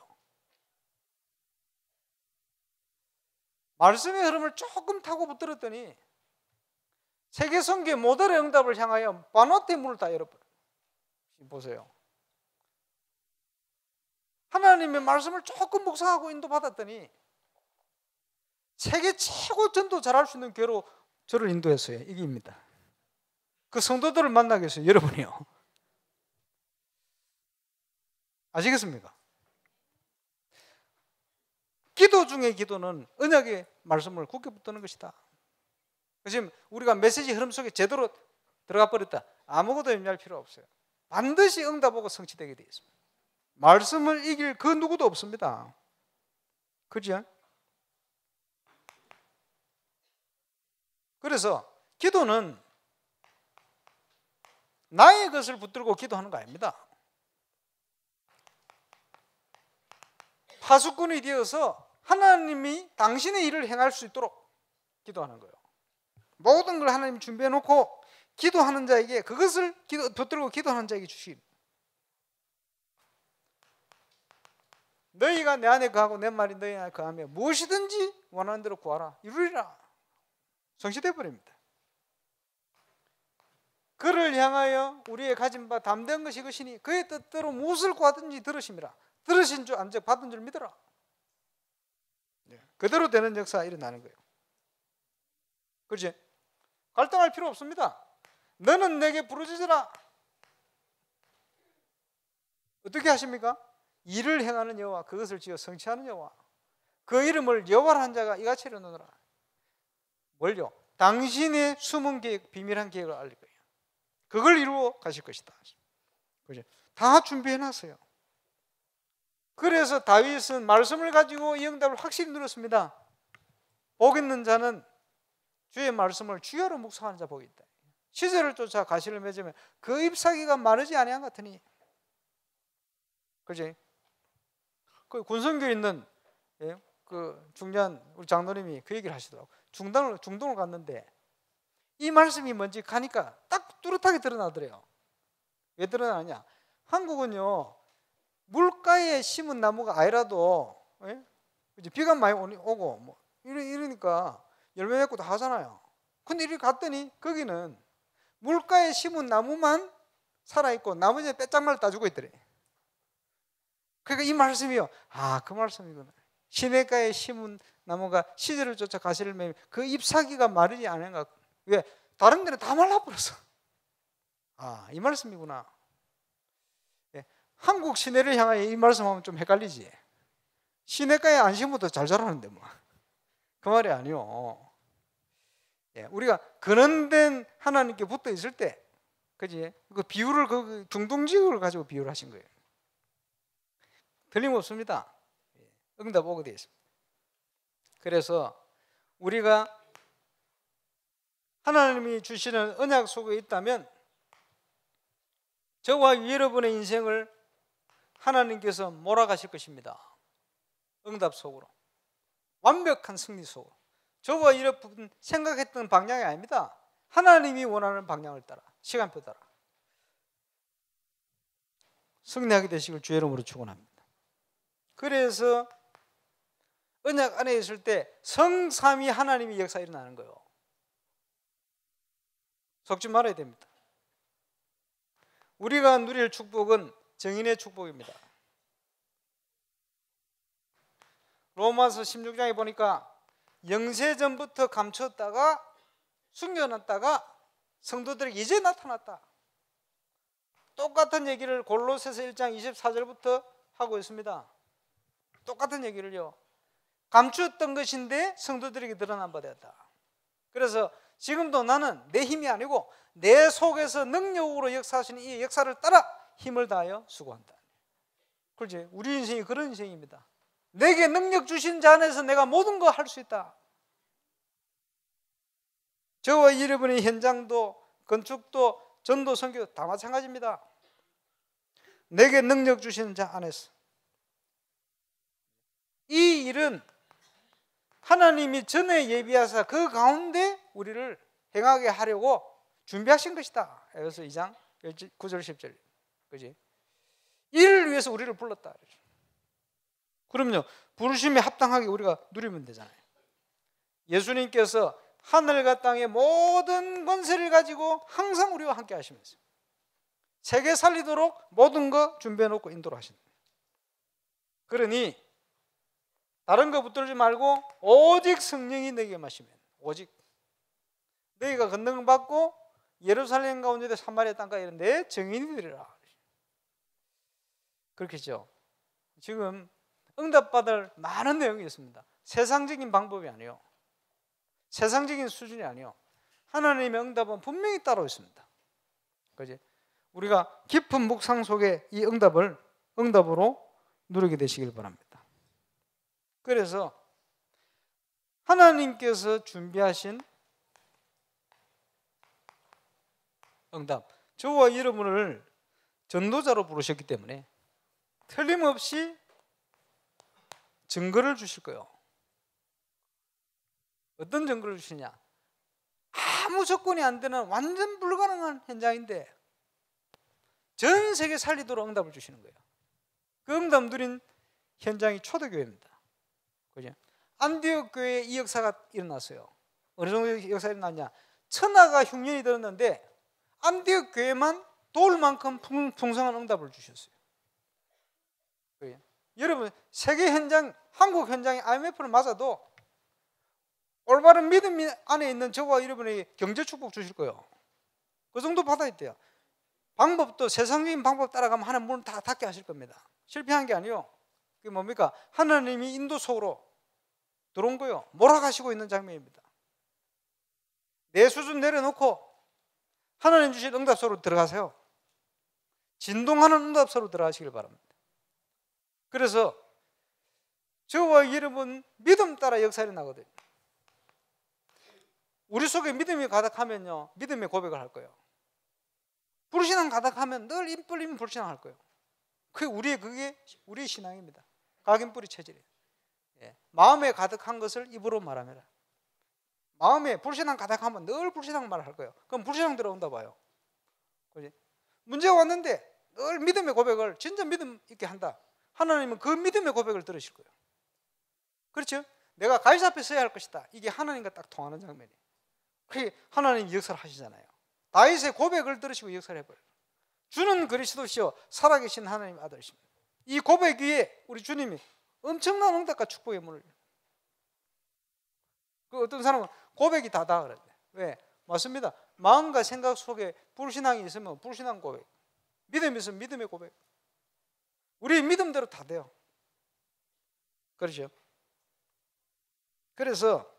말씀의 흐름을 조금 타고 붙들었더니 세계 선교의 모델의 응답을 향하여 반어태 문을 다 열어버려요. 보세요. 하나님의 말씀을 조금 묵상하고 인도받았더니 세계 최고 전도 잘할 수 있는 교회로 저를 인도했어요. 이게입니다. 그 성도들을 만나게 했어요. 여러분이요. 아시겠습니까? 기도 중의 기도는 언약의 말씀을 굳게 붙드는 것이다. 지금 우리가 메시지 흐름 속에 제대로 들어가 버렸다, 아무것도 염려할 필요 없어요. 반드시 응답하고 성취되게 되어 있습니다. 말씀을 이길 그 누구도 없습니다. 그죠? 그래서 기도는 나의 것을 붙들고 기도하는 거 아닙니다. 파수꾼이 되어서 하나님이 당신의 일을 행할 수 있도록 기도하는 거예요. 모든 걸 하나님이 준비해 놓고 기도하는 자에게 그것을 붙들고 기도하는 자에게 주시기. 너희가 내 안에 거하고 내 말이 너희 안에 거하며 무엇이든지 원하는 대로 구하라 이루리라. 성취되어 버립니다. 그를 향하여 우리의 가진 바 담대한 것이 이것이니 그의 뜻대로 무엇을 구하든지 들으심이라. 들으신 줄 안즉 받은 줄 믿어라. 그대로 되는 역사가 일어나는 거예요. 그렇지? 갈등할 필요 없습니다. 너는 내게 부르짖으라. 어떻게 하십니까? 일을 행하는 여호와, 그것을 지어 성취하는 여호와, 그 이름을 여호와라 한 자가 이같이 이루노라. 뭘요? 당신의 숨은 계획, 비밀한 계획을 알릴 거예요. 그걸 이루어 가실 것이다. 그죠? 다 준비해 놨어요. 그래서 다윗은 말씀을 가지고 이 응답을 확실히 누렸습니다. 복 있는 자는 주의 말씀을 주야로 묵상하는 자 복이 있다. 시절을 쫓아 가시를 맺으면 그 잎사귀가 마르지 아니한 같으니. 그지? 그 군성교에 있는 그 중년 우리 장로님이 그 얘기를 하시더라고. 중동을 갔는데 이 말씀이 뭔지 가니까 딱 뚜렷하게 드러나더래요. 왜 드러나냐? 한국은요, 물가에 심은 나무가 아니라도 이제 비가 많이 오고 뭐 이러니까 열매 맺고 다 하잖아요. 근데 이렇게 갔더니 거기는 물가에 심은 나무만 살아있고 나머지는 빼짝말 따주고 있더래. 그러니까 이 말씀이요, 아, 그 말씀이구나. 시냇가에 심은 나무가 시절을 쫓아 가시를 매면 그 잎사귀가 마르지 않은가. 왜? 다른 데는 다 말라버렸어. 아, 이 말씀이구나. 예, 한국 시내를 향하여 이 말씀하면 좀 헷갈리지. 시냇가에 안 심어도 잘 자라는데 뭐. 그 말이 아니요. 예, 우리가 근원된 하나님께 붙어 있을 때, 그지? 그 비유를 그 중동지역을 가지고 비유를 하신 거예요. 틀림없습니다. 응답 오게 되어 있습니다. 그래서 우리가 하나님이 주시는 언약 속에 있다면 저와 여러분의 인생을 하나님께서 몰아가실 것입니다. 응답 속으로, 완벽한 승리 속으로. 저와 여러분 생각했던 방향이 아닙니다. 하나님이 원하는 방향을 따라, 시간표 따라. 승리하게 되시길 주의 이름으로 축원합니다. 그래서 언약 안에 있을 때 성삼위 하나님의 역사 일어나는 거예요. 속지 말아야 됩니다. 우리가 누릴 축복은 정인의 축복입니다. 로마서 16장에 보니까 영세전부터 감췄다가 숨겨놨다가 성도들에게 이제 나타났다. 똑같은 얘기를 골로새서 1장 24절부터 하고 있습니다. 똑같은 얘기를요. 감추었던 것인데 성도들에게 드러난 바 되었다. 그래서 지금도 나는 내 힘이 아니고 내 속에서 능력으로 역사하시는 이 역사를 따라 힘을 다하여 수고한다. 그렇지? 우리 인생이 그런 인생입니다. 내게 능력 주신 자 안에서 내가 모든 거 할 수 있다. 저와 여러분의 현장도 건축도 전도 선교 다 마찬가지입니다. 내게 능력 주시는 자 안에서. 이 일은 하나님이 전에 예비하사 그 가운데 우리를 행하게 하려고 준비하신 것이다. 에베소 2장 9절 10절. 그지? 이를 위해서 우리를 불렀다. 그럼요. 부르심에 합당하게 우리가 누리면 되잖아요. 예수님께서 하늘과 땅의 모든 권세를 가지고 항상 우리와 함께 하시면서 세계 살리도록 모든 거 준비해 놓고 인도를 하신다. 그러니 다른 거 붙들지 말고 오직 성령이 내게 마시면, 오직 너희가 권능 받고 예루살렘 가운데 사마리아 땅까지 이런 내 증인이 되리라. 그렇겠죠. 지금 응답받을 많은 내용이 있습니다. 세상적인 방법이 아니에요. 세상적인 수준이 아니에요. 하나님의 응답은 분명히 따로 있습니다. 그지? 우리가 깊은 묵상 속에 이 응답으로 누리게 되시길 바랍니다. 그래서 하나님께서 준비하신 응답, 저와 여러분을 전도자로 부르셨기 때문에 틀림없이 증거를 주실 거예요. 어떤 증거를 주시냐? 아무 조건이 안 되는 완전 불가능한 현장인데 전 세계 살리도록 응답을 주시는 거예요. 그 응답 누린 현장이 초대교회입니다. 그죠? 안디옥 교회에 이 역사가 일어났어요. 어느 정도 역사가 일어났냐? 천하가 흉년이 들었는데 안디옥 교회만 도울 만큼 풍성한 응답을 주셨어요. 그죠? 여러분, 세계 현장, 한국 현장의 IMF를 맞아도 올바른 믿음 안에 있는 저와 여러분에게 경제 축복 주실 거예요. 그 정도 받아야 돼요. 방법도 세상적인 방법 따라가면 하나님 문을 다 닫게 하실 겁니다. 실패한 게 아니에요. 그게 뭡니까? 하나님이 인도 속으로 들어온 거예요. 몰아가시고 있는 장면입니다. 내 수준 내려놓고 하나님 주신 응답 속으로 들어가세요. 진동하는 응답 속으로 들어가시길 바랍니다. 그래서 저와 여러분 믿음 따라 역사가 일어나거든요. 우리 속에 믿음이 가득하면요, 믿음의 고백을 할 거예요. 불신앙 가득하면 늘 인뿔리면 불신앙할 거예요. 그게 우리의 신앙입니다. 각인뿌리 체질이에요. 예. 마음에 가득한 것을 입으로 말하면, 마음에 불신앙 가득하면 늘 불신앙 말을 할 거예요. 그럼 불신앙 들어온다 봐요. 그지? 문제가 왔는데 늘 믿음의 고백을 진짜 믿음 있게 한다. 하나님은 그 믿음의 고백을 들으실 거예요. 그렇죠? 내가 가이사 앞에 서야 할 것이다. 이게 하나님과 딱 통하는 장면이에요. 그게 하나님 역사를 하시잖아요. 다윗의 고백을 들으시고 역사를 해버려요. 주는 그리스도시요 살아계신 하나님 아들이십니다. 이 고백 위에 우리 주님이 엄청난 응답과 축복의 문을, 그 어떤 사람은 고백이 다다 그러는데, 왜? 맞습니다. 마음과 생각 속에 불신앙이 있으면 불신앙 고백, 믿음이 있으면 믿음의 고백. 우리 믿음대로 다 돼요. 그렇죠? 그래서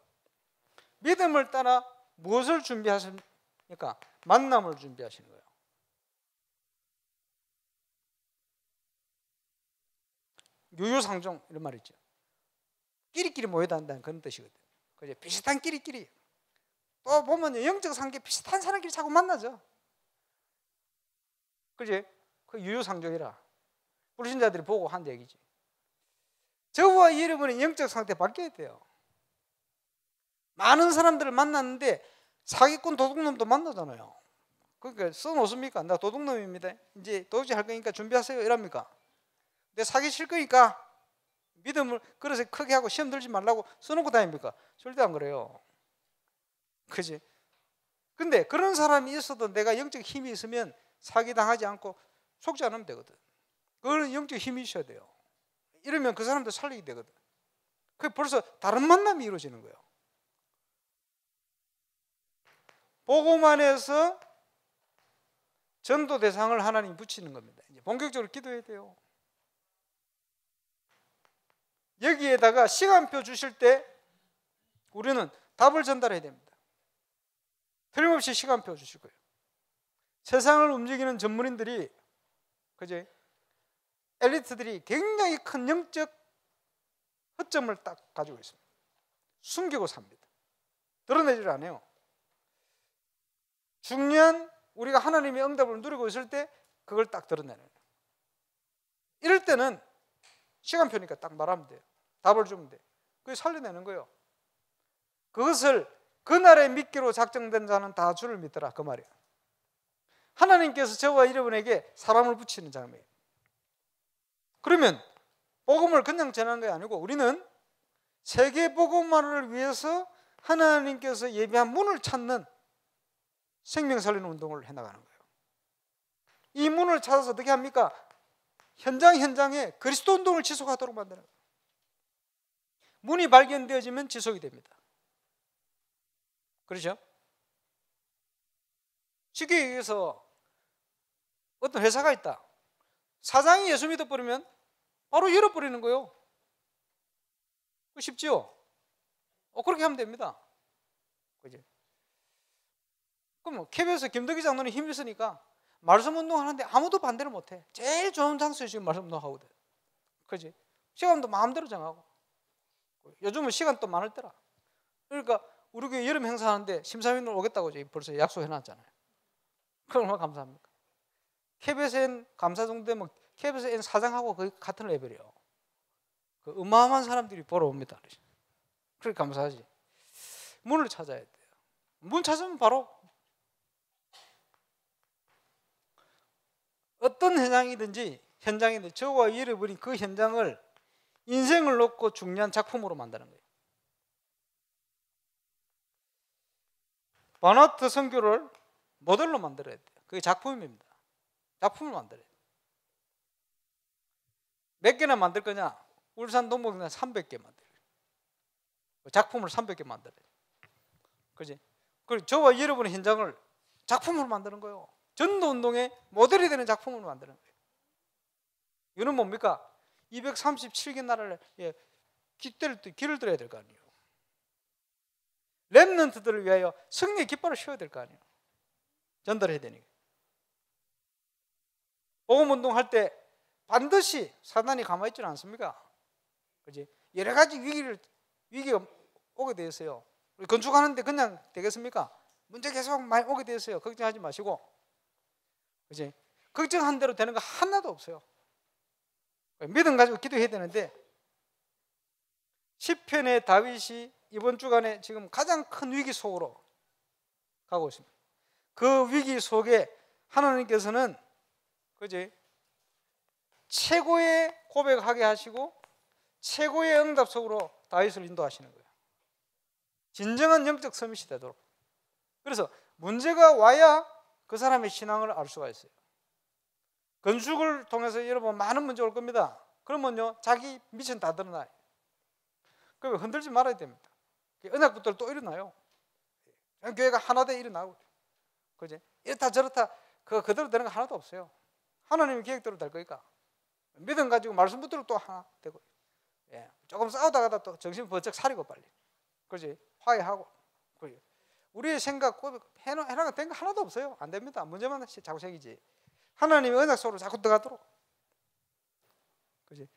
믿음을 따라 무엇을 준비하십니까? 만남을 준비하시는 거예요. 유유상종 이런 말 있죠. 끼리끼리 모여다닌다는 그런 뜻이거든요. 그죠? 비슷한 끼리끼리. 또 보면 영적 상계 비슷한 사람끼리 자꾸 만나죠. 그지? 그 유유상종이라 불신자들이 보고 한 얘기지. 저와 여러분의 영적 상태 바뀌어야 돼요. 많은 사람들을 만났는데 사기꾼 도둑놈도 만나잖아요. 그러니까 써놓습니까? 나 도둑놈입니다. 이제 도둑질 할 거니까 준비하세요. 이랍니까? 내 사기 칠 거니까 믿음을 그래서 크게 하고 시험 들지 말라고 써놓고 다닙니까? 절대 안 그래요. 그지? 근데 그런 사람이 있어도 내가 영적 힘이 있으면 사기당하지 않고 속지 않으면 되거든. 그거는 영적 힘이 있어야 돼요. 이러면 그 사람도 살리게 되거든. 그게 벌써 다른 만남이 이루어지는 거예요. 보고만 해서 전도 대상을 하나님 붙이는 겁니다. 이제 본격적으로 기도해야 돼요. 여기에다가 시간표 주실 때 우리는 답을 전달해야 됩니다. 틀림없이 시간표 주실 거예요. 세상을 움직이는 전문인들이, 그지? 엘리트들이 굉장히 큰 영적 허점을 딱 가지고 있습니다. 숨기고 삽니다. 드러내질 않아요. 중요한 우리가 하나님의 응답을 누리고 있을 때 그걸 딱 드러내는 거예요. 이럴 때는 시간표니까 딱 말하면 돼요. 답을 주면 돼요. 그게 살려내는 거예요. 그것을 그날에 믿기로 작정된 자는 다 주를 믿더라, 그 말이에요. 하나님께서 저와 여러분에게 사람을 붙이는 장면이에요. 그러면 복음을 그냥 전하는 게 아니고 우리는 세계 복음만을 위해서 하나님께서 예비한 문을 찾는 생명 살리는 운동을 해나가는 거예요. 이 문을 찾아서 어떻게 합니까? 현장에 그리스도 운동을 지속하도록 만드는 거예요. 문이 발견되어지면 지속이 됩니다. 그렇죠? 쉽게 얘기해서 어떤 회사가 있다. 사장이 예수 믿어버리면 바로 열어버리는 거예요. 쉽지요? 그렇게 하면 됩니다. 그죠? 그럼 KBS 김덕기 장로는 힘이 있으니까 말씀 운동하는데 아무도 반대를 못해. 제일 좋은 장소에 지금 말씀 운동하거든. 그지? 시간도 마음대로 정하고. 요즘은 시간 또 많을 때라. 그러니까 우리 교회 여름 행사하는데 심사위원들 오겠다고 벌써 약속해놨잖아요. 그럼 얼마나 감사합니까? KBSN 감사 정도 되면 KBSN 사장하고 거의 같은 레벨이에요. 그 어마어마한 사람들이 보러 옵니다. 그렇게 감사하지. 문을 찾아야 돼요. 문 찾으면 바로 어떤 현장이든지 저와 여러분이 그 현장을 인생을 놓고 중요한 작품으로 만드는 거예요. 바나트 선교를 모델로 만들어야 돼요. 그게 작품입니다. 작품을 만들어야 돼요. 몇 개나 만들 거냐? 울산 동목에는 300개 만들어요. 작품을 300개 만들어요. 그지? 그리고 저와 여러분의 현장을 작품으로 만드는 거예요. 전도운동의 모델이 되는 작품을 만드는 거예요. 이거는 뭡니까? 237개 나라를 길을 들어야 될 거 아니에요. 렘넌트들을 위하여 승리의 깃발을 씌워야 될 거 아니에요. 전달해야 되니까. 복음운동할 때 반드시 사단이 가만히 있지는 않습니까? 그지? 여러 가지 위기가 오게 되어 있어요. 건축하는데 그냥 되겠습니까? 문제 계속 많이 오게 되어 있어요. 걱정하지 마시고. 그지? 걱정한 대로 되는 거 하나도 없어요. 믿음 가지고 기도해야 되는데 시편의 다윗이 이번 주간에 지금 가장 큰 위기 속으로 가고 있습니다. 그 위기 속에 하나님께서는 그지? 최고의 고백하게 하시고 최고의 응답 속으로 다윗을 인도하시는 거예요. 진정한 영적 서밋이 되도록. 그래서 문제가 와야 그 사람의 신앙을 알 수가 있어요. 건축을 통해서 여러분 많은 문제 올 겁니다. 그러면요 자기 미션 다 드러나요. 그러면 흔들지 말아야 됩니다. 언약부터 또 일어나요. 교회가 하나 돼 일어나고, 그지? 이렇다 저렇다 그대로 되는 거 하나도 없어요. 하나님의 계획대로 될 거니까. 믿음 가지고 말씀 붙들고 또 하나 되고, 조금 싸우다가다 또 정신 번쩍 사리고 빨리, 그지? 화해하고, 그지? 우리의 생각 해나가 된 거 하나도 없어요. 안 됩니다. 문제만 자꾸 생기지. 하나님의 언약 속으로 자꾸 들어가도록, 그지?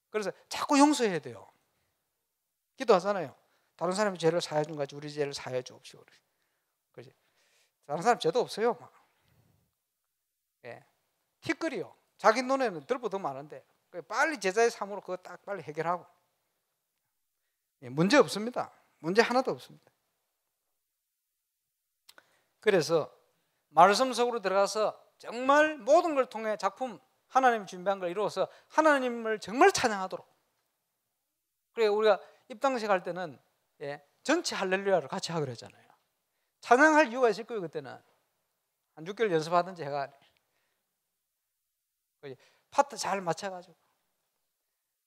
그래서 자꾸 용서해야 돼요. 기도하잖아요. 다른 사람이 죄를 사해 준 거지 우리 죄를 사해 주옵시오. 그지? 다른 사람 죄도 없어요. 티끌이요. 자기 눈에는 들보 더 많은데 빨리 제자의 삶으로 그거 딱 빨리 해결하고. 문제 없습니다. 문제 하나도 없습니다. 그래서 말씀 속으로 들어가서 정말 모든 걸 통해 작품 하나님이 준비한 걸 이루어서 하나님을 정말 찬양하도록. 그래 우리가 입당식 할 때는 전체 할렐루야를 같이 하기로 했잖아요. 찬양할 이유가 있을 거예요. 그때는 한 6개월 연습하든지 해가 파트 잘 맞춰가지고.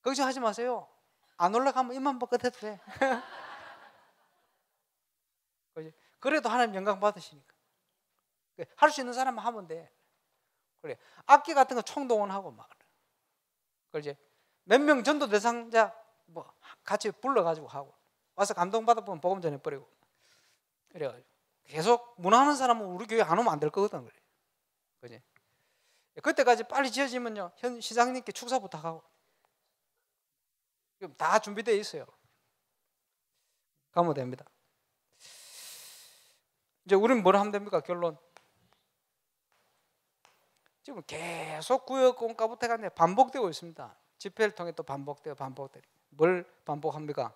걱정하지 마세요. 안 올라가면 입만 뻗어도 돼. 그래도 하나님 영광 받으시니까. 할 수 있는 사람만 하면 돼. 그래 악기 같은 거 총동원하고 막. 그래 몇 명 전도 대상자 뭐 같이 불러가지고 하고 와서 감동받아 보면 복음 전해 버리고. 그래가지고 계속 문화하는 사람은 우리 교회 안 오면 안 될 거거든. 그래. 그지? 그때까지 빨리 지어지면요 현 시장님께 축사 부탁하고. 다 준비되어 있어요. 가면 됩니다. 이제 우리는 뭘 하면 됩니까? 결론. 지금 계속 구역 공과부터가 반복되고 있습니다. 집회를 통해 또 반복되고. 뭘 반복합니까?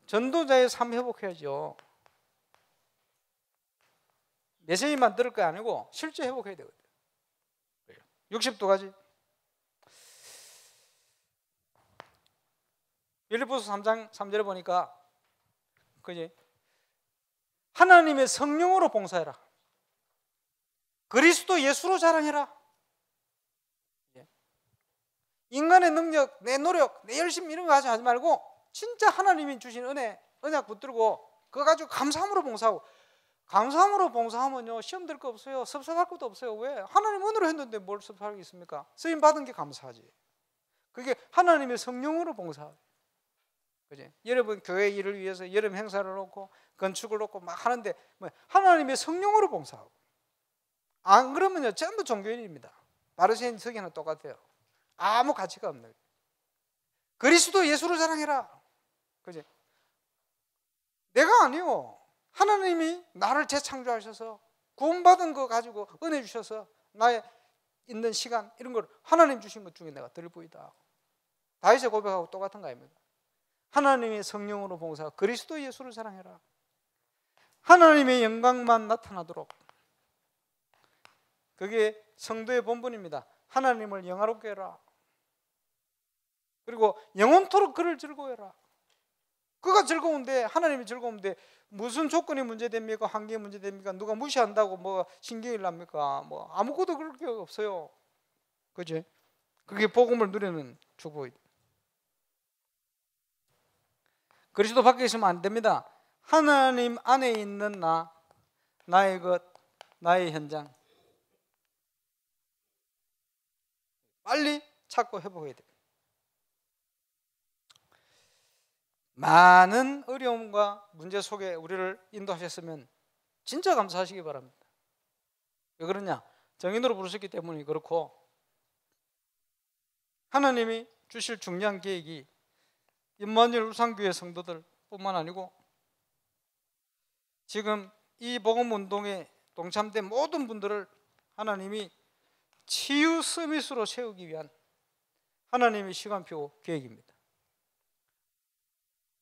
전도자의 삶 회복해야죠. 메시지만 들을 거 아니고 실제 회복해야 되거든요. 60도 가지. 빌립보서 3장 3절에 보니까 그지? 하나님의 성령으로 봉사해라. 그리스도 예수로 자랑해라. 인간의 능력, 내 노력, 내 열심 이런 거 하지 말고 진짜 하나님이 주신 은혜, 언약 붙들고 그거 가지고 감사함으로 봉사하고. 감사함으로 봉사하면요 시험 들 거 없어요. 섭섭할 것도 없어요. 왜? 하나님 은혜로 했는데 뭘 섭섭할 게 있습니까? 쓰임 받은 게 감사하지. 그게 하나님의 성령으로 봉사. 그지? 여러분 교회 일을 위해서 여름 행사를 놓고 건축을 놓고 막 하는데 하나님의 성령으로 봉사하고. 안 그러면요 전부 종교인입니다. 바리새인 석이나 똑같아요. 아무 가치가 없는. 그리스도 예수로 자랑해라. 그지? 내가 아니요. 하나님이 나를 재창조하셔서 구원받은 거 가지고 은혜 주셔서 나의 있는 시간 이런 걸 하나님 주신 것 중에 내가 덜 보이다. 다윗의 고백하고 똑같은 거 아닙니까? 하나님의 성령으로 봉사하고 그리스도 예수를 사랑해라. 하나님의 영광만 나타나도록. 그게 성도의 본분입니다. 하나님을 영화롭게 해라. 그리고 영원토록 그를 즐거워해라. 그가 즐거운데 하나님이 즐거운데 무슨 조건이 문제됩니까? 환경이 문제됩니까? 누가 무시한다고 뭐 신경이 납니까? 뭐 아무것도 그럴 게 없어요. 그지? 그게 복음을 누리는 축복이다. 그리스도 밖에 있으면 안 됩니다. 하나님 안에 있는 나, 나의 것, 나의 현장 빨리 찾고 회복해야 돼요. 많은 어려움과 문제 속에 우리를 인도하셨으면 진짜 감사하시기 바랍니다. 왜 그러냐? 정인으로 부르셨기 때문에 그렇고 하나님이 주실 중요한 계획이 임마누엘 울산교회 성도들 뿐만 아니고 지금 이 복음운동에 동참된 모든 분들을 하나님이 치유 서밋으로 세우기 위한 하나님의 시간표 계획입니다.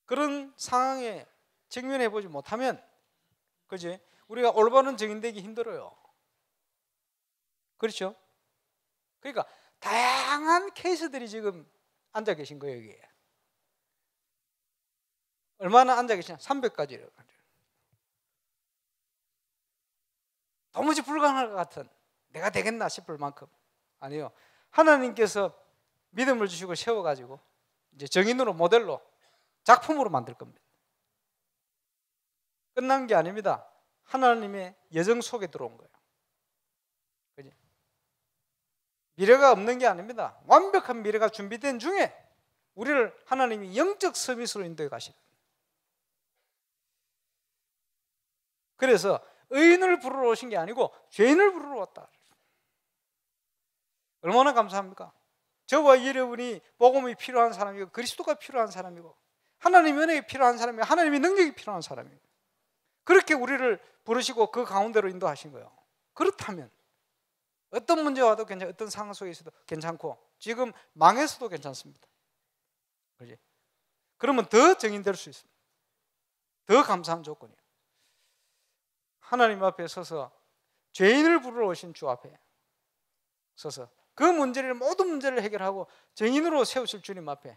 그런 상황에 직면해 보지 못하면 그지? 우리가 올바른 증인되기 힘들어요. 그렇죠? 그러니까 다양한 케이스들이 지금 앉아 계신 거예요. 여기에 얼마나 앉아 계시냐? 300가지래요. 도무지 불가능할 것 같은 내가 되겠나 싶을 만큼 아니요. 하나님께서 믿음을 주시고 세워가지고 이제 정인으로 모델로 작품으로 만들 겁니다. 끝난 게 아닙니다. 하나님의 예정 속에 들어온 거예요. 그지? 미래가 없는 게 아닙니다. 완벽한 미래가 준비된 중에 우리를 하나님이 영적 서밋으로 인도해 가시는. 그래서 의인을 부르러 오신 게 아니고 죄인을 부르러 왔다. 얼마나 감사합니까? 저와 여러분이 복음이 필요한 사람이고 그리스도가 필요한 사람이고 하나님의 은혜가 필요한 사람이고 하나님의 능력이 필요한 사람이에요. 그렇게 우리를 부르시고 그 가운데로 인도하신 거예요. 그렇다면 어떤 문제가 와도 괜찮고 어떤 상황 속에 있어도 괜찮고 지금 망해서도 괜찮습니다. 그렇지? 그러면 더 정인될 수 있습니다. 더 감사한 조건이에요. 하나님 앞에 서서 죄인을 부르러 오신 주 앞에 서서 그 문제를 모든 문제를 해결하고 정인으로 세우실 주님 앞에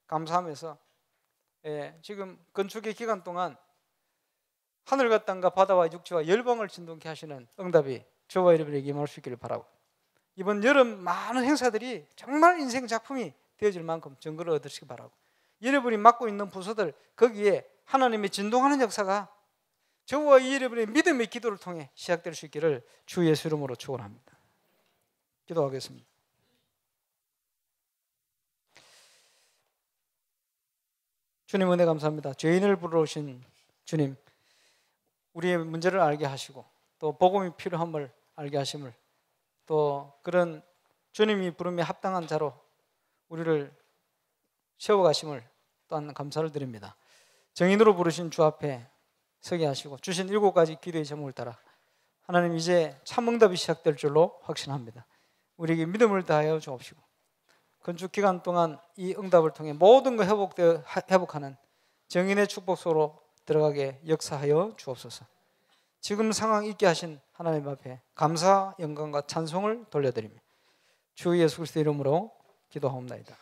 감사하면서 지금 건축의 기간 동안 하늘과 땅과 바다와 육지와 열방을 진동케 하시는 응답이 저와 여러분에게 임할 수 있기를 바라고, 이번 여름 많은 행사들이 정말 인생 작품이 되어질 만큼 증거를 얻으시기 바라고, 여러분이 맡고 있는 부서들 거기에 하나님의 진동하는 역사가 저와 여러분의 믿음의 기도를 통해 시작될 수 있기를 주 예수 이름으로 축원합니다. 기도하겠습니다. 주님 은혜 감사합니다. 죄인을 부르러 오신 주님, 우리의 문제를 알게 하시고 또 복음이 필요함을 알게 하심을, 또 그런 주님이 부름에 합당한 자로 우리를 세워가심을 또한 감사를 드립니다. 정인으로 부르신 주 앞에 서게 하시고 주신 7가지 기도의 제목을 따라 하나님 이제 참 응답이 시작될 줄로 확신합니다. 우리에게 믿음을 다하여 주옵시고 건축 기간 동안 이 응답을 통해 모든 것 회복하는 정인의 축복 속으로 들어가게 역사하여 주옵소서. 지금 상황 있게 하신 하나님 앞에 감사, 영광과 찬송을 돌려드리며 주 예수 그리스도 이름으로 기도하옵나이다.